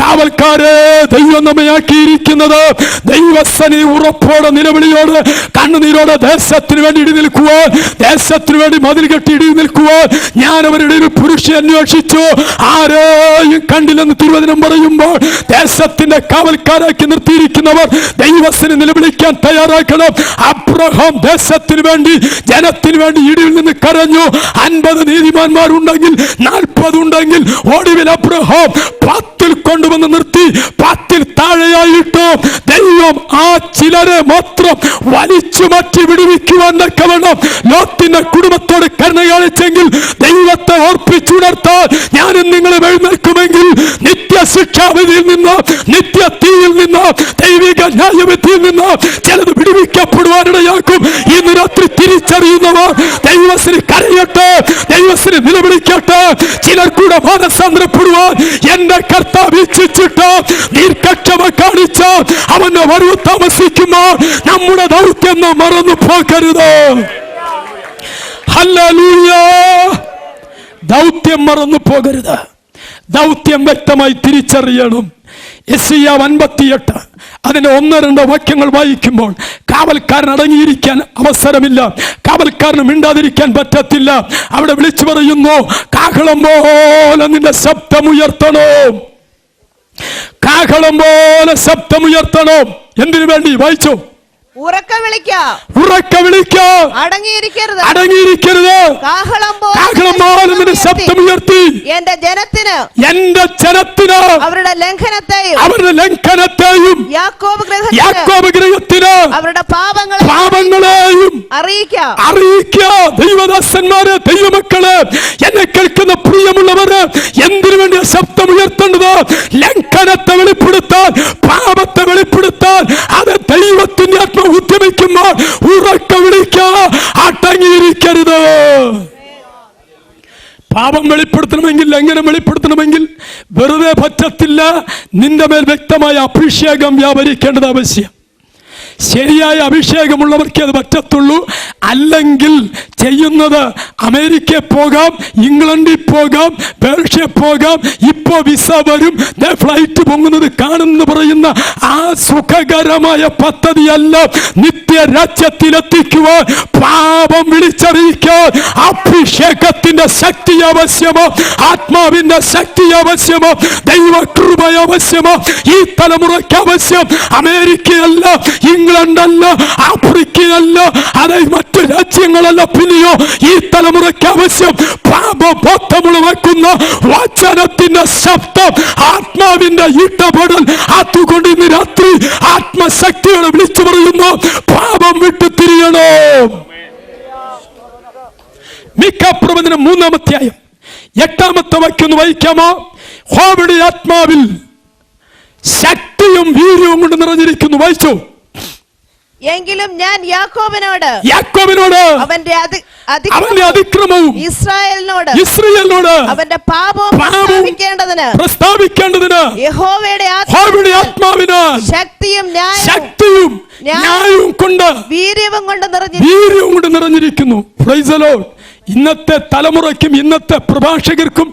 Speaker 2: കാവൽക്കാരെ ദൈവം നമ്മയാക്കിയിരിക്കുന്നത് ദൈവസനി ഉറപ്പോടെ നിലവിളിയോട് കണ്ണുനീരോടെ ദേശത്തിന് വേണ്ടി ഇടി നിൽക്കുവാൻ, ദേശത്തിന് വേണ്ടി മതിൽ കെട്ടി ഇടി നിൽക്കുവാൻ. ഞാൻ അവരുടെ ഒരു പുരുഷനെ അന്വേഷിച്ചു, ആരെയും കണ്ടില്ലെന്ന് തിരുവചനം പറയുമ്പോൾ ദേശത്തിന്റെ കാവൽക്കാരാക്കി നിർത്തിയിരിക്കുന്നവർ ദൈവത്തിന് നിലവിളിക്കാൻ തയ്യാറാക്കണം. അബ്രഹാം ദേശത്തിന് വേണ്ടി ജനത്തിന് വേണ്ടി ഇടിയിൽ നിന്ന് കരഞ്ഞു. 50 നീതിമാന്മാരുണ്ടെങ്കിൽ 40 ഉണ്ടെങ്കിൽ ഒടുവിൽ അബ്രഹാം 10 കൊണ്ടുവന്ന് നിർത്തി. 10 താഴെയായിട്ട് ദൈവം ആ ചിലരെ മാത്രം വലിച്ചു മാറ്റി വിടുവിക്കുവാൻ തക്കവണ്ണം ലോത്തിന്റെ കുടുംബത്തോട് കരുണ കാണിച്ചെങ്കിൽ ദൈവത്തെ ഓർപ്പിച്ചുണർത്താൻ ഞാനും നിങ്ങളെ എഴുന്നേൽക്കുമെങ്കിൽ നിത്യശിക്ഷാവിധിയിൽ നിന്ന്, നിത്യ തീയിൽ നിന്ന്, ദൈവിക ന്യായവിധിയിൽ നിന്ന് ചിലത് വിടുവിക്കപ്പെടുവാനിടയാക്കും. ഇന്ന് രാത്രി തിരിച്ചറിയുന്നവർ ദൈവത്തിന് കരയട്ടെ, ദൈവത്തിന് നിലവിളിക്കട്ടെ. ചിലർ കൂടെ മാനസാന്തരപ്പെടുവാൻ എന്റെ കർത്താവ് ഇച്ഛിച്ചിട്ട് ദീർഘക്ഷമ കാണിച്ച അവന്റെ വരവ് താമസിക്കുമ്പോൾ നമ്മുടെ ദൗത്യം നാം മറന്നു പോകരുത്. ഹല്ലേലൂയ. ദൗത്യം മറന്നു പോകരുത്. ദൗത്യം വ്യക്തമായി തിരിച്ചറിയണം. യെശയ്യാ 58 അതിന്റെ 1-2 വാക്യങ്ങൾ വായിക്കുമ്പോൾ കാവൽക്കാരൻ അടങ്ങിയിരിക്കാൻ അവസരമില്ല, കാവൽക്കാരന് മിണ്ടാതിരിക്കാൻ പറ്റത്തില്ല. അവിടെ വിളിച്ചു പറയുന്നു, കാഹളം പോലെ നിന്റെ ശബ്ദമുയർത്തണം, കാഹളം പോലെ ശബ്ദമുയർത്തണം. എന്തിനു വേണ്ടി? വായിച്ചോ. ഉറക്ക വിളിക്ക, അടങ്ങിയിരിക്കരുത്. കാഹളം പോലെ നിന്റെ ശബ്ദമുയർത്തി എന്റെ ജനത്തിന് അവരുടെ ലംഘനത്തെയും യാക്കോബ് ഗൃഹത്തിന് അവരുടെ പാപങ്ങളെയും അറിയിക്ക. ദൈവദാസന്മാരെ, ദൈവമക്കളെ, എന്നെ കേൾക്കുന്ന പ്രിയമുള്ളവര്, എന്തിനു വേണ്ടി ശബ്ദമുയർത്തേണ്ടത്? ലംഘനത്തെ വെളിപ്പെടുത്താൻ, പാപത്തെ വെളിപ്പെടുത്താൻ. അത് ദൈവത്തിന്റെ ആത്മാവ് ഉദ്യമിക്കുമ്പോൾ ഉറക്ക വിളിക്ക, അടങ്ങിയിരിക്കരുത്. പാപം വെളിപ്പെടുത്തണമെങ്കിൽ, എങ്ങനെ വെളിപ്പെടുത്തണമെങ്കിൽ വെറുതെ പറ്റത്തില്ല. നിന്റെ മേൽ വ്യക്തമായ അഭിഷേകം വ്യാപരിക്കേണ്ടത് ആവശ്യം.
Speaker 3: ശരിയായ അഭിഷേകമുള്ളവർക്കേ അത് പറ്റത്തുള്ളൂ. അല്ലെങ്കിൽ ചെയ്യുന്നത് അമേരിക്കയിൽ പോകാം, ഇംഗ്ലണ്ടിൽ പോകാം, പേർഷ്യ പോകാം, ഇപ്പോ വിസ വരും, ഫ്ലൈറ്റ് പൊങ്ങുന്നത് കാണുന്നു പറയുന്ന ആ സുഖകരമായ പദ്ധതിയല്ല നിത്യരാജ്യത്തിലെത്തിക്കുവാൻ, പാപം വിളിച്ചറിയിക്കാൻ അഭിഷേകത്തിന്റെ ശക്തി ആവശ്യമോ, ആത്മാവിന്റെ ശക്തി ആവശ്യമോ, ദൈവകൃപ ആവശ്യമോ. ഈ തലമുറയ്ക്ക് ആവശ്യം അമേരിക്കയല്ല, ഇംഗ്ലണ്ടല്ല, ആഫ്രിക്കയല്ല, അതെ മറ്റു രാജ്യങ്ങളല്ല, പിന്നെയോ ഈ തലമുറയ്ക്ക് ആവശ്യം പാപബോധമുളവാക്കുന്ന വചനത്തിന്റെ ശബ്ദം, ആത്മാവിന്റെ ഇടപെടൽ. അതുകൊണ്ട് ഇന്ന് രാത്രി ആത്മശക്തിയോടെ വിളിച്ചു പറയുന്നു, പാപം വിട്ടു തിരിയണോ. മിഖാപ്രവചനം 3-ാം അധ്യായം 8-ാമത്തെ വാക്യം ഒന്ന് വായിക്കാമോ? യഹോവയുടെ ആത്മാവിൽ ശക്തിയും വീര്യവും കൊണ്ട് നിറഞ്ഞിരിക്കുന്നു. വായിച്ചു.
Speaker 2: എങ്കിലും ഞാൻ യാക്കോബിനോട് അവന്റെ
Speaker 3: അതിക്രമവും ഇസ്രായേലിനോട് അവന്റെ പാപവും പ്രസ്താവിക്കേണ്ടതിന് യഹോവയുടെ ആത്മാവിനാൽ ശക്തിയും ന്യായവും കൊണ്ട് വീര്യവും കൊണ്ട് നിറഞ്ഞിരിക്കുന്നു. Price the Lord. ഇന്നത്തെ തലമുറയ്ക്കും ഇന്നത്തെ പ്രഭാഷകർക്കും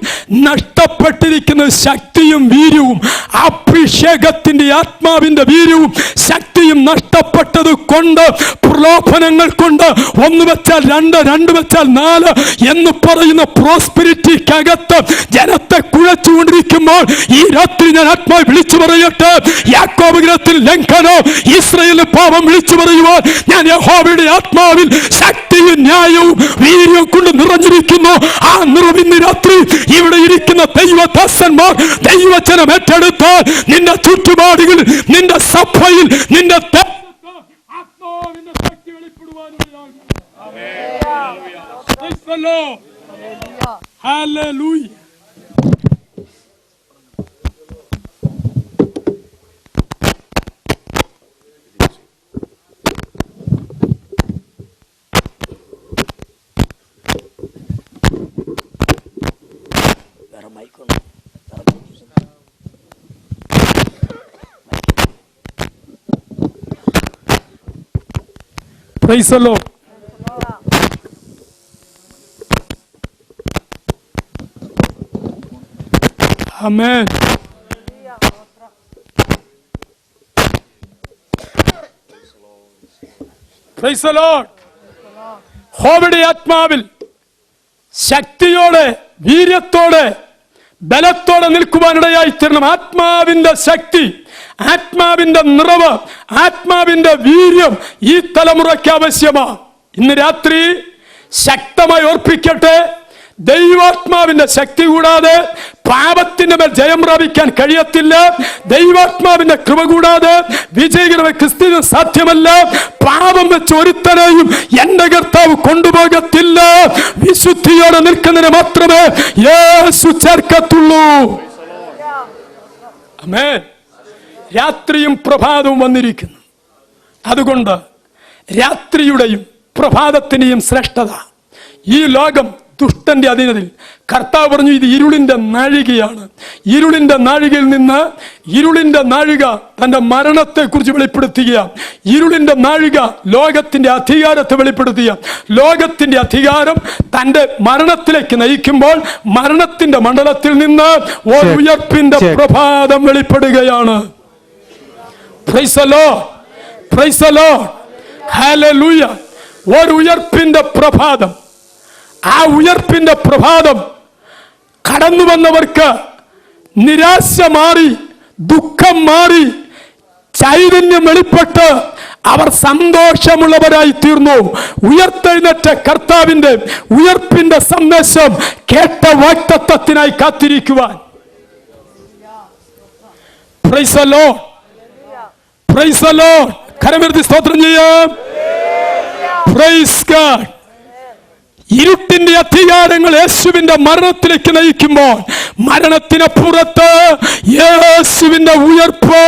Speaker 3: നഷ്ടപ്പെട്ടിരിക്കുന്ന ശക്തിയും വീര്യവും, അഭിഷേകത്തിന്റെ ആത്മാവിന്റെ വീര്യവും ശക്തിയും നഷ്ടപ്പെട്ടത് കൊണ്ട്, പ്രലോഭനങ്ങൾ കൊണ്ട്, 1 വെച്ചാൽ 2, 2 വെച്ചാൽ 4 എന്ന് പറയുന്ന പ്രോസ്പെരിറ്റിക്കകത്ത് ജനത്തെ കുഴച്ചുകൊണ്ടിരിക്കുമ്പോൾ ഈ രാത്രി ഞാൻ ആത്മാവ് വിളിച്ചു പറയട്ടെ, യാക്കോബ് ഗ്രന്ഥത്തിൽ ലംഘനോ, ഇസ്രായേലിൽ പാപം വിളിച്ചു പറയുവാൻ ഞാൻ യഹോവയുടെ ആത്മാവിൽ ശക്തിയും ന്യായവും വീര്യവും കൊണ്ട് നിറഞ്ഞിരിക്കുന്നു. ആ നിറവിന് രാത്രി ഇവിടെ ഇരിക്കുന്ന ദൈവദാസന്മാർ ദൈവവചനം ഏറ്റെടുത്താൽ നിന്റെ ചുറ്റുപാടുകളിൽ, നിന്റെ സഭയിൽ, നിന്റെ ആത്മാവിന്റെ ശക്തി വെളിപ്പെടുവാനിടയാകും. Hallelujah. Praise the Lord. Amen. Praise the Lord. യഹോവയുടെ ആത്മാവിൽ ശക്തിയോടെ, വീര്യത്തോടെ, ബലത്തോടെ നിൽക്കുവാനിടയായി തീരണം. ആത്മാവിന്റെ ശക്തി, ആത്മാവിന്റെ നിറവ്, ആത്മാവിന്റെ വീര്യം ഈ തലമുറയ്ക്ക് ആവശ്യമാണ്. ഇന്ന് രാത്രി ശക്തമായി ഓർപ്പിക്കട്ടെ, ദൈവാത്മാവിന്റെ ശക്തി കൂടാതെ പാപത്തിന്റെ മേൽ ജയം പ്രാപിക്കാൻ കഴിയത്തില്ല. ദൈവാത്മാവിന്റെ കൃപ കൂടാതെ വിജയകരമായ ക്രിസ്ത്യന് സാധ്യമല്ല. പാപം വെച്ച് ഒരുത്തനെയും എന്റെ കർത്താവ് കൊണ്ടുപോകത്തില്ല. വിശുദ്ധിയോടെ നിൽക്കുന്നതിന് മാത്രമേ യേശു ചേർക്കത്തുള്ളൂ. ആമേൻ. രാത്രിയും പ്രഭാതവും വന്നിരിക്കുന്നു. അതുകൊണ്ട് രാത്രിയുടെയും പ്രഭാതത്തിന്റെയും ശ്രേഷ്ഠത. ഈ ലോകം ദുഷ്ടന്റെ അധീനതയിൽ. കർത്താവ് പറഞ്ഞു, ഇത് ഇരുളിന്റെ നാഴികയാണ്. ഇരുളിന്റെ നാഴികയിൽ നിന്ന്, ഇരുളിന്റെ നാഴിക തന്റെ മരണത്തെ കുറിച്ച് വെളിപ്പെടുത്തുക. ഇരുളിന്റെ നാഴിക ലോകത്തിന്റെ അധികാരത്തെ വെളിപ്പെടുത്തുക. ലോകത്തിന്റെ അധികാരം തന്റെ മരണത്തിലേക്ക് നയിക്കുമ്പോൾ മരണത്തിന്റെ മണ്ഡലത്തിൽ നിന്ന് ഒരു ഉയർപ്പിന്റെ പ്രഭാതം വെളിപ്പെടുകയാണ്. Praise the Lord, praise the Lord, hallelujah. ഒരു ഉയർപ്പിന്റെ പ്രഭാതം. ആ ഉയർപ്പിന്റെ പ്രഭാതം കടന്നു വന്നവർക്ക് നിരാശ മാറി, ദുഃഖം മാറി, ചൈതന്യം വെളിപ്പെട്ട് അവർ സന്തോഷമുള്ളവരായി തീർന്നു. ഉയർത്തെഴുന്നേറ്റ കർത്താവിന്റെ ഉയർപ്പിന്റെ സന്ദേശം കേട്ട വാഗ്ദത്തത്തിനായി കാത്തിരിക്കുവാൻ. Praise the Lord, praise the Lord. കരമുയർത്തി സ്തോത്രം ചെയ്യാം. Praise God. ഇരുട്ടിന്റെ അധികാരങ്ങൾ യേശുവിന്റെ മരണത്തിലേക്ക് നയിക്കുമ്പോൾ മരണത്തിനപ്പുറത്ത് യേശുവിന്റെ ഉയർപ്പ്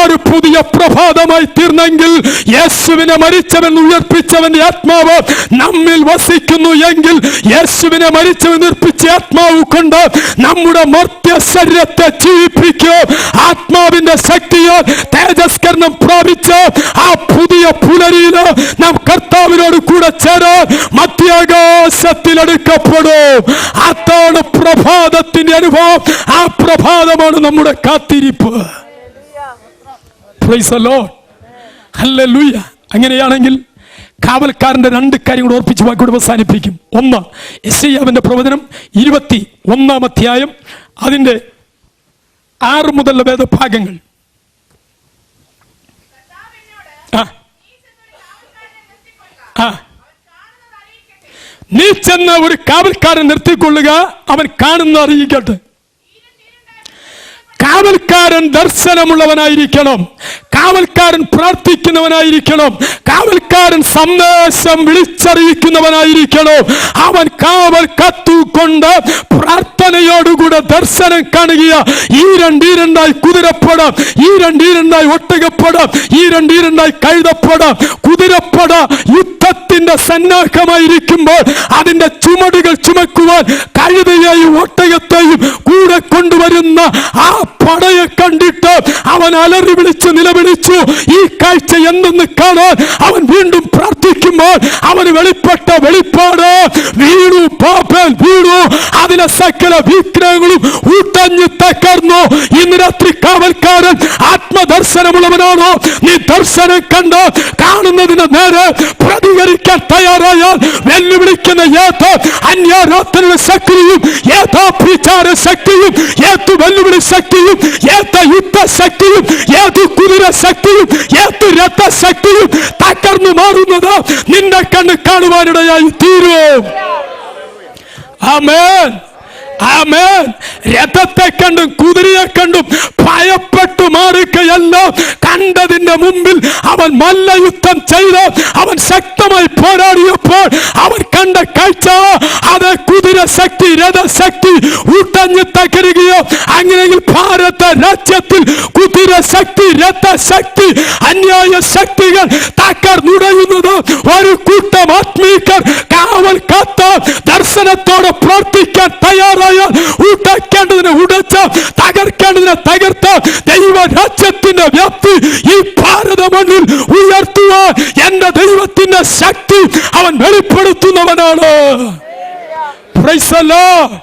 Speaker 3: ഒരു പുതിയ പ്രഭാതമായി തീർന്നെങ്കിൽ, യേശുവിനെ മരിച്ചവൻ ഉയർപ്പിച്ചവന്റെ ആത്മാവ് നമ്മിൽ വസിക്കുന്നു എങ്കിൽ, യേശുവിനെ മരിച്ചവൻ ഉയർപ്പിച്ച ആത്മാവ് കൊണ്ട് നമ്മുടെ മർത്യ ശരീരത്തെ ജീവിപ്പിക്കും. ആത്മാവിന്റെ ശക്തിയാൽ തേജസ്കരണം പ്രാപിച്ച് ആ പുതിയ പുലരിയിൽ നാം കർത്താവിനോട് കൂടെ ചേരാൻ മധ്യാകാശത്തിലെടുക്കപ്പെടും. അതാണ് പ്രഭാതത്തിന്റെ അനുഭവം. ആ പ്രഭാതമാണ് നമ്മുടെ കാത്തിരിപ്പ്. Price the Lord. ഹല്ലേലൂയ. അങ്ങനെയാണെങ്കിൽ കാവൽക്കാരന്റെ രണ്ട് കാര്യങ്ങൾ ഓർപ്പിച്ച് വാക്കോട് അവസാനിപ്പിക്കും. ഒന്ന്, യെശയ്യാവിന്റെ പ്രവചനം 21-ാം അധ്യായം അതിന്റെ 6 മുതലുള്ള വേദഭാഗങ്ങൾ. നീ ചെന്ന ഒരു കാവൽക്കാരൻ നിർത്തിക്കൊള്ളുക, അവൻ കാണുന്ന അറിയിക്കട്ടെ. കാവൽക്കാരൻ ദർശനമുള്ളവനായിരിക്കണം. കാവൽക്കാരൻ പ്രാർത്ഥിക്കുന്നവനായിരിക്കണം. കാവൽക്കാരൻ സന്ദേശം വിളിച്ചറിയിക്കുന്നവനായിരിക്കണം. അവൻ കാവൽ കത്തുകൊണ്ട് പ്രാർത്ഥനയോടുകൂടെ ദർശനം കാണുക. ഈരണ്ടീരണ്ടായി കുതിരപ്പട, ഈരണ്ടീരണ്ടായി ഒട്ടകപ്പട, ഈരണ്ടീരണ്ടായി കഴുതപ്പട, കുതിരപ്പട യുദ്ധത്തിന്റെ സന്നാഹമായിരിക്കുമ്പോൾ അതിന്റെ ചുമടുകൾ ചുമക്കുവാൻ കഴുതയെയും ഒട്ടകത്തെയും കൂടെ കൊണ്ടുവരുന്ന ആ പടയെ കണ്ടിട്ട് അവൻ അലറി വിളിച്ചു നിലവിളിച്ചു. ഈ കാഴ്ച എന്തെന്ന് കാണാൻ അവൻ വീണ്ടും പ്രാർത്ഥിക്കുമ്പോൾ അവന് വെളിപ്പെട്ട വെളിപ്പാട്, വീണു പാപേൽ വീണു, അതിലെ സകല വിഗ്രഹങ്ങളും ഊട്ടഞ്ഞു തകർന്നു. ഇന്ന് രാത്രി കാവൽക്കാരൻ ആത്മദർശനമുള്ളവനാണോ? നീ ദർശനം കണ്ട് കാണുന്നതിന് നേരെ പ്രതികരിക്കാൻ തയ്യാറായാൽ വെല്ലുവിളിക്കുന്ന ഏത് അന്യാരാധന ശക്തിയും, ഏതാഭിചാര ശക്തിയും, ഏത് വെല്ലുവിളി ശക്തിയും, ഏത് യുദ്ധ ശക്തിയും, ഏത് കുതിര ശക്തിയും, ഏത് രഥശക്തിയും തകർന്നു മാറുന്നത് നിന്റെ കണ്ണ് കാണുവാനിടയായി തീരും. ആമേൻ, ആമേൻ. രഥത്തെ കണ്ടും കുതിരയെ കണ്ടും ഭയപ്പെട്ടു മാറുകയല്ല, കണ്ടതിന്റെ മുമ്പിൽ അവൻ മല്ലയുദ്ധം ചെയ്ത് അവൻ ശക്തമായി പോരാടിയപ്പോൾ അവൻ കണ്ട കാഴ്ച അത് കുതിര ശക്തി, രഥശക്തി ഊട്ടഞ്ഞു തകരുകയോ. അങ്ങനെയെങ്കിൽ ഭാരത രാജ്യത്തിൽ കുതിര ശക്തി, രഥശക്തി, അന്യായ ശക്തികൾ തകർന്നുടയുന്നത് ഒരു കൂട്ടം ആത്മീകർ കാവൽ കാത്ത് ദർശനത്തോടെ പ്രവർത്തിക്കാൻ തയ്യാറായാൽ ഉടയ്ക്കേണ്ടതിനെ ഉടച്ച് തകർക്കേണ്ടതിനെ തകർത്ത് ദൈവരാജ്യത്തിന്റെ വ്യാപ്തി ഈ ഭാരത മണ്ണിൽ ഉയർത്തുവാൻ എന്റെ ദൈവത്തിന്റെ ശക്തി അവൻ വെളിപ്പെടുത്തുന്നവനാണ്. Praise the Lord,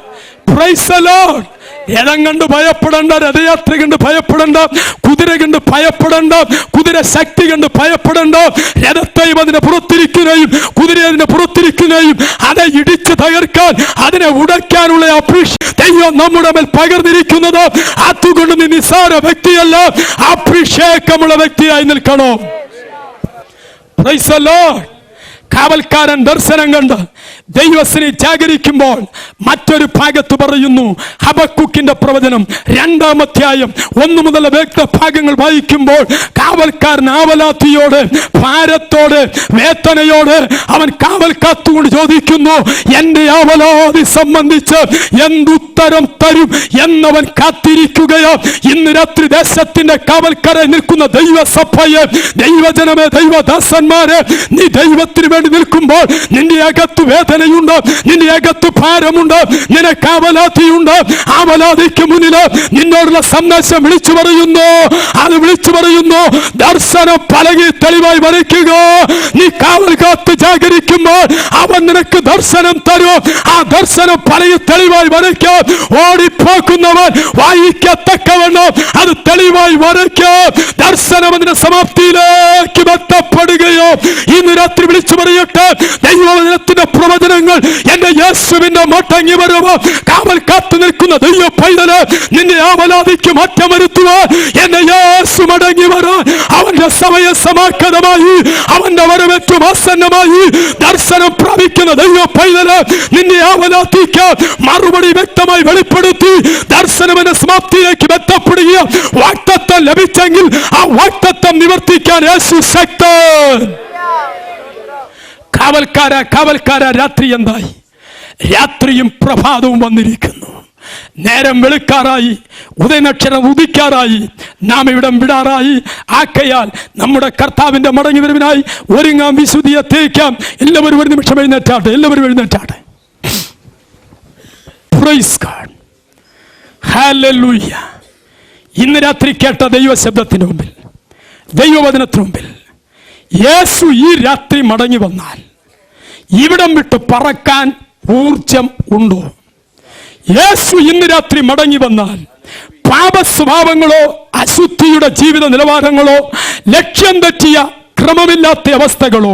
Speaker 3: praise the Lord. രഥം കണ്ട് ഭയപ്പെടണ്ട, രഥയാത്ര കണ്ട് ഭയപ്പെടണ്ട, കുതിര കണ്ട് ഭയപ്പെടണ്ട, കുതിര ശക്തി കണ്ട് ഭയപ്പെടണ്ട. രഥത്തെയും അതിനെ പുറത്തിരിക്കുകയും കുതിരയെ അതിനെ പുറത്തിരിക്കുകയും அதை ഇടിച്ച് തകർക്കാൻ, അതിനെ ഉടയ്ക്കാനുള്ള ദൈവം നമ്മുടെ മേൽ പകർന്നിരിക്കുന്നത്. അതുകൊണ്ട് നീ നിസ്സാര വ്യക്തിയല്ല, അഭിഷേകമുള്ള വ്യക്തിയായി നിൽക്കണം. Praise the Lord. കാവൽക്കാരൻ ദർശനം കണ്ട് ദൈവത്തിനെ ജാഗരിക്കുമ്പോൾ മറ്റൊരു ഭാഗത്ത് പറയുന്നു, ഹബക്കൂക്കിന്റെ പ്രവചനം 2-ാം അധ്യായം 1 മുതൽ ഭാഗങ്ങൾ വായിക്കുമ്പോൾ കാവൽക്കാരൻ ആവലാതിയോട്, ഭാരത്തോട്, വേദനയോട് അവൻ കാവൽ കാത്തുകൊണ്ട് ചോദിക്കുന്നു, എന്റെ ആവലാതി സംബന്ധിച്ച് എന്തുത്തരം തരും എന്നവൻ കാത്തിരിക്കുകയോ. ഇന്ന് രാത്രി ദേശത്തിന്റെ കാവൽക്കാരെ നിൽക്കുന്ന ദൈവസഭയെ, ദൈവജനമേ, ദൈവദാസന്മാരെ, നീ ദൈവത്തിന് വേണ്ടി നിൽക്കുമ്പോൾ നിന്റെ അകത്ത് വേദനയുണ്ട്, നിന്റെ അകത്ത് ഭാരമുണ്ട്, നിനക്ക് ആവലാതിയുണ്ട്. ആവലാതിക്ക് മുന്നിൽ നിന്നോടുള്ള സന്ദേശം വിളിച്ചു പറയുന്നു. അത് വിളിച്ചു പറയുന്നു, ദർശനം പലകി തെളിവായി വരയ്ക്കുക. നീ കാവൽ കാത്ത് ജാഗരിക്കുമ്പോൾ അവൻ നിനക്ക് ദർശനം തരും. ആ ദർശനം പലകി തെളിവായി വരയ്ക്കുക. ഓടിപ്പോക്കുന്നവൻ വായിക്കത്തക്കവണ്ണം അത് തെളിവായി വരയ്ക്കുക. ദർശനം അതിന്റെ സമാപ്തിയിലേക്ക് എത്തപ്പെടുകയോ. ഇന്ന് രാത്രി വിളിച്ചു പറയട്ടെ, ദൈവവചനത്തിന്റെ പ്രവചനങ്ങൾ എന്റെ യേശുവിന്റെ മടങ്ങി വരവ് കാവൽ കാത്തു നിൽക്കുന്ന ദൈവ പൈതല്, നിന്നെ ആവലാതിക്ക് മാറ്റം വരുത്തുവാൻ എന്റെ യേശു മടങ്ങി വരാൻ അവന്റെ സമയ സമാഗതമായി, അവന്റെ വരവേറ്റവും ആസന്നമായി. ദർശനം പ്രാപിക്കുന്ന ദൈവ പൈതല്, നിന്നെ ആവലാതിക്കാൻ മറുപടി വ്യക്തമായി വെളിപ്പെടുത്തി ദർശനമെന്ന സമാപ്തിയിലേക്ക് എത്തപ്പെടുകയും വാഗ്ദത്തം ലഭിച്ചെങ്കിൽ ആ വാഗ്ദത്തം നിവർത്തിക്കാൻ യേശു ശക്തൻ. കാവൽക്കാര രാത്രി എന്തായി? രാത്രിയും പ്രഭാതവും വന്നിരിക്കുന്നു. നേരം വെളുക്കാറായി, ഉദയനക്ഷത്രം ഉദിക്കാറായി, നാം ഇവിടം വിടാറായി. ആക്കയാൽ നമ്മുടെ കർത്താവിന്റെ മടങ്ങി വരവിനായി ഒരുങ്ങാം, വിശുദ്ധിയെ തേക്കാം. എല്ലാവരും ഒരു നിമിഷം എഴുന്നേറ്റാട്ടെ, എല്ലാവരും എഴുന്നേറ്റാട്ടെ. Praise God, hallelujah. ഇന്ന് രാത്രി കേട്ട ദൈവശബ്ദത്തിന് മുമ്പിൽ, ദൈവവചനത്തിന് മുമ്പിൽ, യേശു ഈ രാത്രി മടങ്ങി വന്നാൽ ഇവിടം വിട്ട് പറക്കാൻ ഊർജം ഉണ്ടോ? യേശു ഇന്ന് രാത്രി മടങ്ങി വന്നാൽ പാപസ്വഭാവങ്ങളോ അശുദ്ധിയുടെ ജീവിത നിലവാരങ്ങളോ ലക്ഷ്യം തെറ്റിയ ക്രമമില്ലാത്ത അവസ്ഥകളോ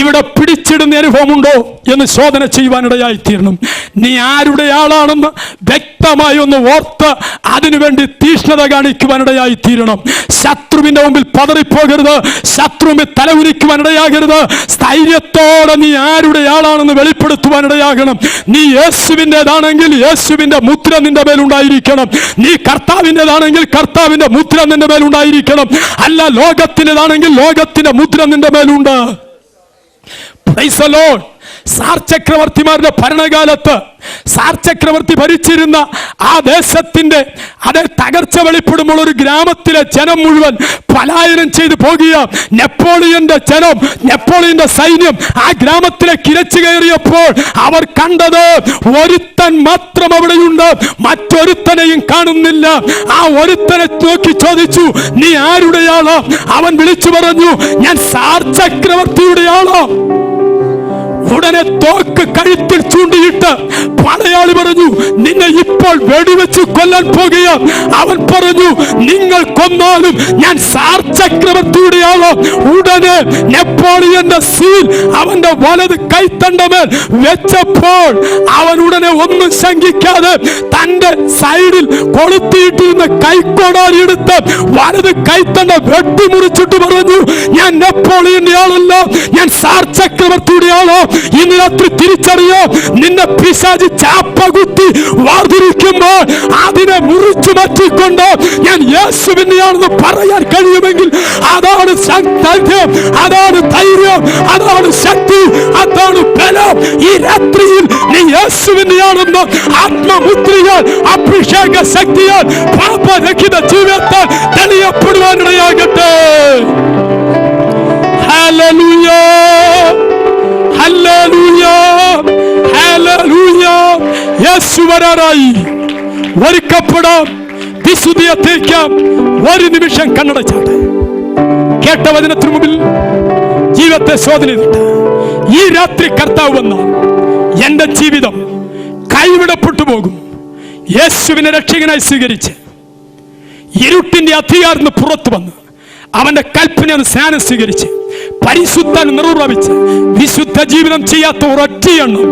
Speaker 3: ഇവിടെ പിടിച്ചിടുന്ന അനുഭവമുണ്ടോ എന്ന് ശോധന ചെയ്യുവാനിടയായി തീരണം. നീ ആരുടെ ആളാണെന്ന് വ്യക്തമായി ഒന്ന് ഓർത്ത് അതിനുവേണ്ടി തീഷ്ണത കാണിക്കുവാനിടയായി തീരണം. ശത്രുവിന്റെ മുമ്പിൽ പതറിപ്പോകരുത്, ശത്രുവിൽ തലകുനിക്കുവാനിടയാകരുത്. സ്ഥൈര്യത്തോടെ നീ ആരുടെ ആളാണെന്ന് വെളിപ്പെടുത്തുവാനിടയാകണം. നീ യേശുവിൻ്റെതാണെങ്കിൽ യേശുവിന്റെ മുദ്ര നിന്റെ മേലുണ്ടായിരിക്കണം. നീ കർത്താവിൻ്റെതാണെങ്കിൽ കർത്താവിന്റെ മുദ്ര നിന്റെ മേലുണ്ടായിരിക്കണം. അല്ല ലോകത്തിൻ്റെതാണെങ്കിൽ ലോകത്തിന്റെ മുദ്ര നിന്റെ മേലുണ്ട്. Praise the Lord. സാർ ചക്രവർത്തിമാരുടെ ഭരണകാലത്ത് സാർ ചക്രവർത്തി ഭരിച്ചിരുന്ന ആ ദേശത്തിന്റെ അതേ തകർച്ച വെളിപ്പെടുമ്പോൾ ഒരു ഗ്രാമത്തിലെ ജനം മുഴുവൻ പലായനം ചെയ്തു പോകുക. നെപ്പോളിയന്റെ ജനം, നെപ്പോളിയന്റെ സൈന്യം ആ ഗ്രാമത്തിലേക്ക് ഇരച്ചു കയറിയപ്പോൾ അവർ കണ്ടത് ഒരുത്തൻ മാത്രം അവിടെയുണ്ട്, മറ്റൊരുത്തനെയും കാണുന്നില്ല. ആ ഒരുത്തനെ നോക്കി ചോദിച്ചു, നീ ആരുടെയാളോ? അവൻ വിളിച്ചു പറഞ്ഞു, ഞാൻ സാർ ചക്രവർത്തിയുടെ ആളോ. ഉടനെ തോക്ക് കഴുത്തിൽ ചൂണ്ടിയിട്ട് പടയാളി പറഞ്ഞു, നിന്നെ ഇപ്പോൾ വെടിവെച്ച് കൊല്ലാൻ പോകുക. അവൻ പറഞ്ഞു, നിങ്ങൾ കൊന്നാലും ഞാൻ സാർ ചക്രവർത്തിയുടെ ആളോ. ഉടനെ നെപ്പോളിയന്റെ സീൽ അവന്റെ വലത് കൈത്തണ്ടമേൽ വെച്ചപ്പോൾ അവൻ ഉടനെ ഒന്നും ശങ്കിക്കാതെ തന്റെ സൈഡിൽ കൊളുത്തിയിട്ടിരുന്ന കൈക്കോടാലി എടുത്ത് വലത് കൈത്തണ്ട വെട്ടിമുറിച്ചിട്ട് പറഞ്ഞു, ഞാൻ നെപ്പോളിയന്റെ ആളല്ല, ഞാൻ സാർ ചക്രവർത്തിയുടെ ആളോ. ഇന്ന് രാത്രി തിരിച്ചറിയോ, നിന്നെ പിശാചി ചാപ്പകുത്തി വാതിരിക്കുമ്പോൾ അതിനെ മുറിച്ചു മാറ്റിക്കൊണ്ട് ഞാൻ യേശുവിനെയാണെന്ന് പറയാൻ കഴിയുമെങ്കിൽ അതാണ് ശക്തി, അതാണ് ധൈര്യം, അതാണ് ശക്തി, അതാണ് ബലം. ഈ രാത്രിയിൽ നീ യേശുവിനെയാണെന്ന് ആത്മമുദ്രയാൽ അഭിഷേക ശക്തിയാൽ പാപരഹിത ജീവിതത്താൽ തെളിയപ്പെടുവാനിടയാകട്ടെ. Hallelujah, hallelujah, hallelujah. യേശു വരാറായി. ഒരുക്കപ്പെടാം, വിശുദ്ധിയെ തേക്കാം. ഒരു നിമിഷം കണ്ണടച്ചാട്ടെ. കേട്ട വചനത്തിനു മുമ്പിൽ ജീവിതത്തെ ശോധന ചെയ്തിട്ട് ഈ രാത്രി കർത്താവ് വന്നാൽ എന്റെ ജീവിതം കൈവിടപ്പെട്ടു പോകും. യേശുവിനെ രക്ഷകനായി സ്വീകരിച്ച് ഇരുട്ടിന്റെ അധികാരത്തിന് പുറത്തു വന്ന് അവന്റെ കൽപ്പന സ്നാനം സ്വീകരിച്ച് പരിശുദ്ധൻ നിർവഹിച്ച് വിശുദ്ധ ജീവിതം ചെയ്യാത്ത ഒരൊറ്റയെണ്ണം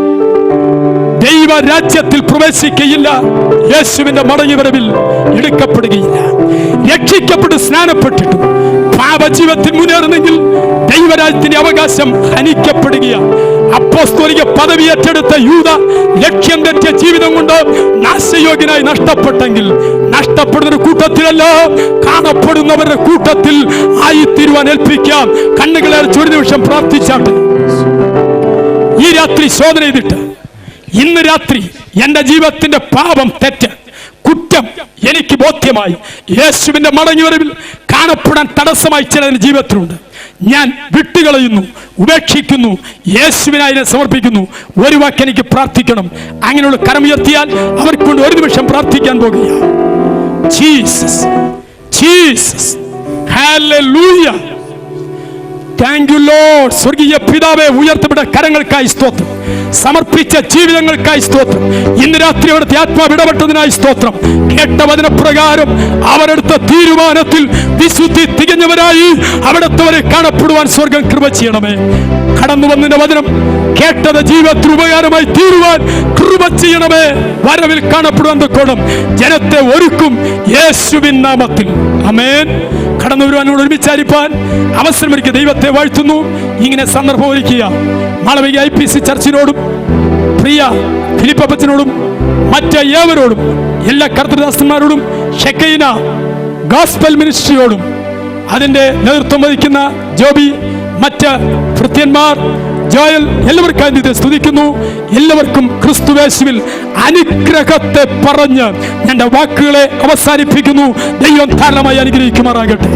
Speaker 3: ദൈവരാജ്യത്തിൽ പ്രവേശിക്കുകയില്ല. യേശുവിന്റെ മടങ്ങിവരവിൽ എടുക്കപ്പെടുകയില്ല. രക്ഷിക്കപ്പെട്ട് സ്നാനപ്പെട്ടിട്ടും പാപജീവിതത്തിൽ മുന്നേറുന്നെങ്കിൽ ദൈവരാജ്യത്തിന്റെ അവകാശം ഹനിക്കപ്പെടുകയാണ്. അപ്പോസ്തോലിക പദവി ഏറ്റെടുത്ത യൂദ ലക്ഷ്യം തെറ്റിയ ജീവിതം കൊണ്ട് നാശയോഗ്യനായി നഷ്ടപ്പെട്ടെങ്കിൽ നഷ്ടപ്പെടുന്ന കൂട്ടത്തിലല്ല, കാണപ്പെടുന്നവരുടെ കൂട്ടത്തിൽ ആയിത്തീരുവാൻ ഏൽപ്പിക്കാം. കണ്ണുകളെ ഒരു നിമിഷം പ്രാർത്ഥിച്ചാട്ടെ. ഈ രാത്രി ശോധന ചെയ്തിട്ട് ഇന്ന് രാത്രി എന്റെ ജീവിതത്തിന്റെ പാപം, തെറ്റ്, കുറ്റം എനിക്ക് ബോധ്യമായി യേശുവിന്റെ മടങ്ങിവരവിൽ കാണപ്പെടാൻ തടസ്സമായി ചിലതിന്റെ ജീവിതത്തിലുണ്ട്. ഞാൻ വിട്ടുകളയുന്നു, ഉപേക്ഷിക്കുന്നു, യേശുവിനായി സമർപ്പിക്കുന്നു. ഒരു വാക്ക് എനിക്ക് പ്രാർത്ഥിക്കണം. അങ്ങനെയുള്ള കരമുയർത്തിയാൽ അവർക്ക് കൊണ്ട് ഒരു നിമിഷം പ്രാർത്ഥിക്കാൻ പോകുക. Jesus, Jesus, hallelujah. Thank you Lord. സ്വർഗീയ പിതാവേ, ഉയർത്തപ്പെട്ട കരങ്ങൾക്കായി സ്തോത്രം, സമർപ്പിച്ച ജീവിതങ്ങൾക്കായി സ്തോത്രം. ഇന്ന് രാത്രി അവിടുത്തെ ആത്മാവ് ഇടപെട്ടതിനായി സ്തോത്രം. കേട്ട വചനപ്രകാരം അവരെടുത്ത തീരുമാനത്തിൽ വിശുദ്ധി തികഞ്ഞവരായി അവിടുത്തെ കാണപ്പെടുവാൻ സ്വർഗം കൃപ ചെയ്യണമേ. കടന്നു വന്നതിന്റെ വചനം കേട്ടത് ജീവിതത്തിൽ ഉപകാരമായി തീരുവാൻ കൃപ ചെയ്യണമേ. വരവിൽ കാണപ്പെടുവാൻ തക്കോണം ജനത്തെ ഒരുക്കും യേശുവിൻ നാമത്തിൽ. ആമേൻ. കടന്നു വരുവാനോട് ഒരുമിച്ചായിരിക്കാൻ അവസരമൊരുക്കിയ ദൈവത്തെ വാഴ്ത്തുന്നു. ഇങ്ങനെ സന്ദർഭം ഒരുക്കിയ മാളവിക IPC ചർച്ചിനോടും പ്രിയ ഫിലിപ്പച്ചനോടും മറ്റ് ഏവരോടും എല്ലാ കർത്തൃദാസന്മാരോടും ഷെക്കൈന ഗോസ്പൽ മിനിസ്ട്രിയോടും അതിന്റെ നേതൃത്വം വഹിക്കുന്ന ജോബി, മറ്റ് ഭൃത്യന്മാർ, ജോയൽ എല്ലാവർക്കും ഇത് സ്തുതിക്കുന്നു. എല്ലാവർക്കും ക്രിസ്തുവേശുവിൽ അനുഗ്രഹത്തെ പറഞ്ഞ് എൻ്റെ വാക്കുകളെ അവസാനിപ്പിക്കുന്നു. ദൈവം ധാരാളമായി അനുഗ്രഹിക്കുമാറാകട്ടെ.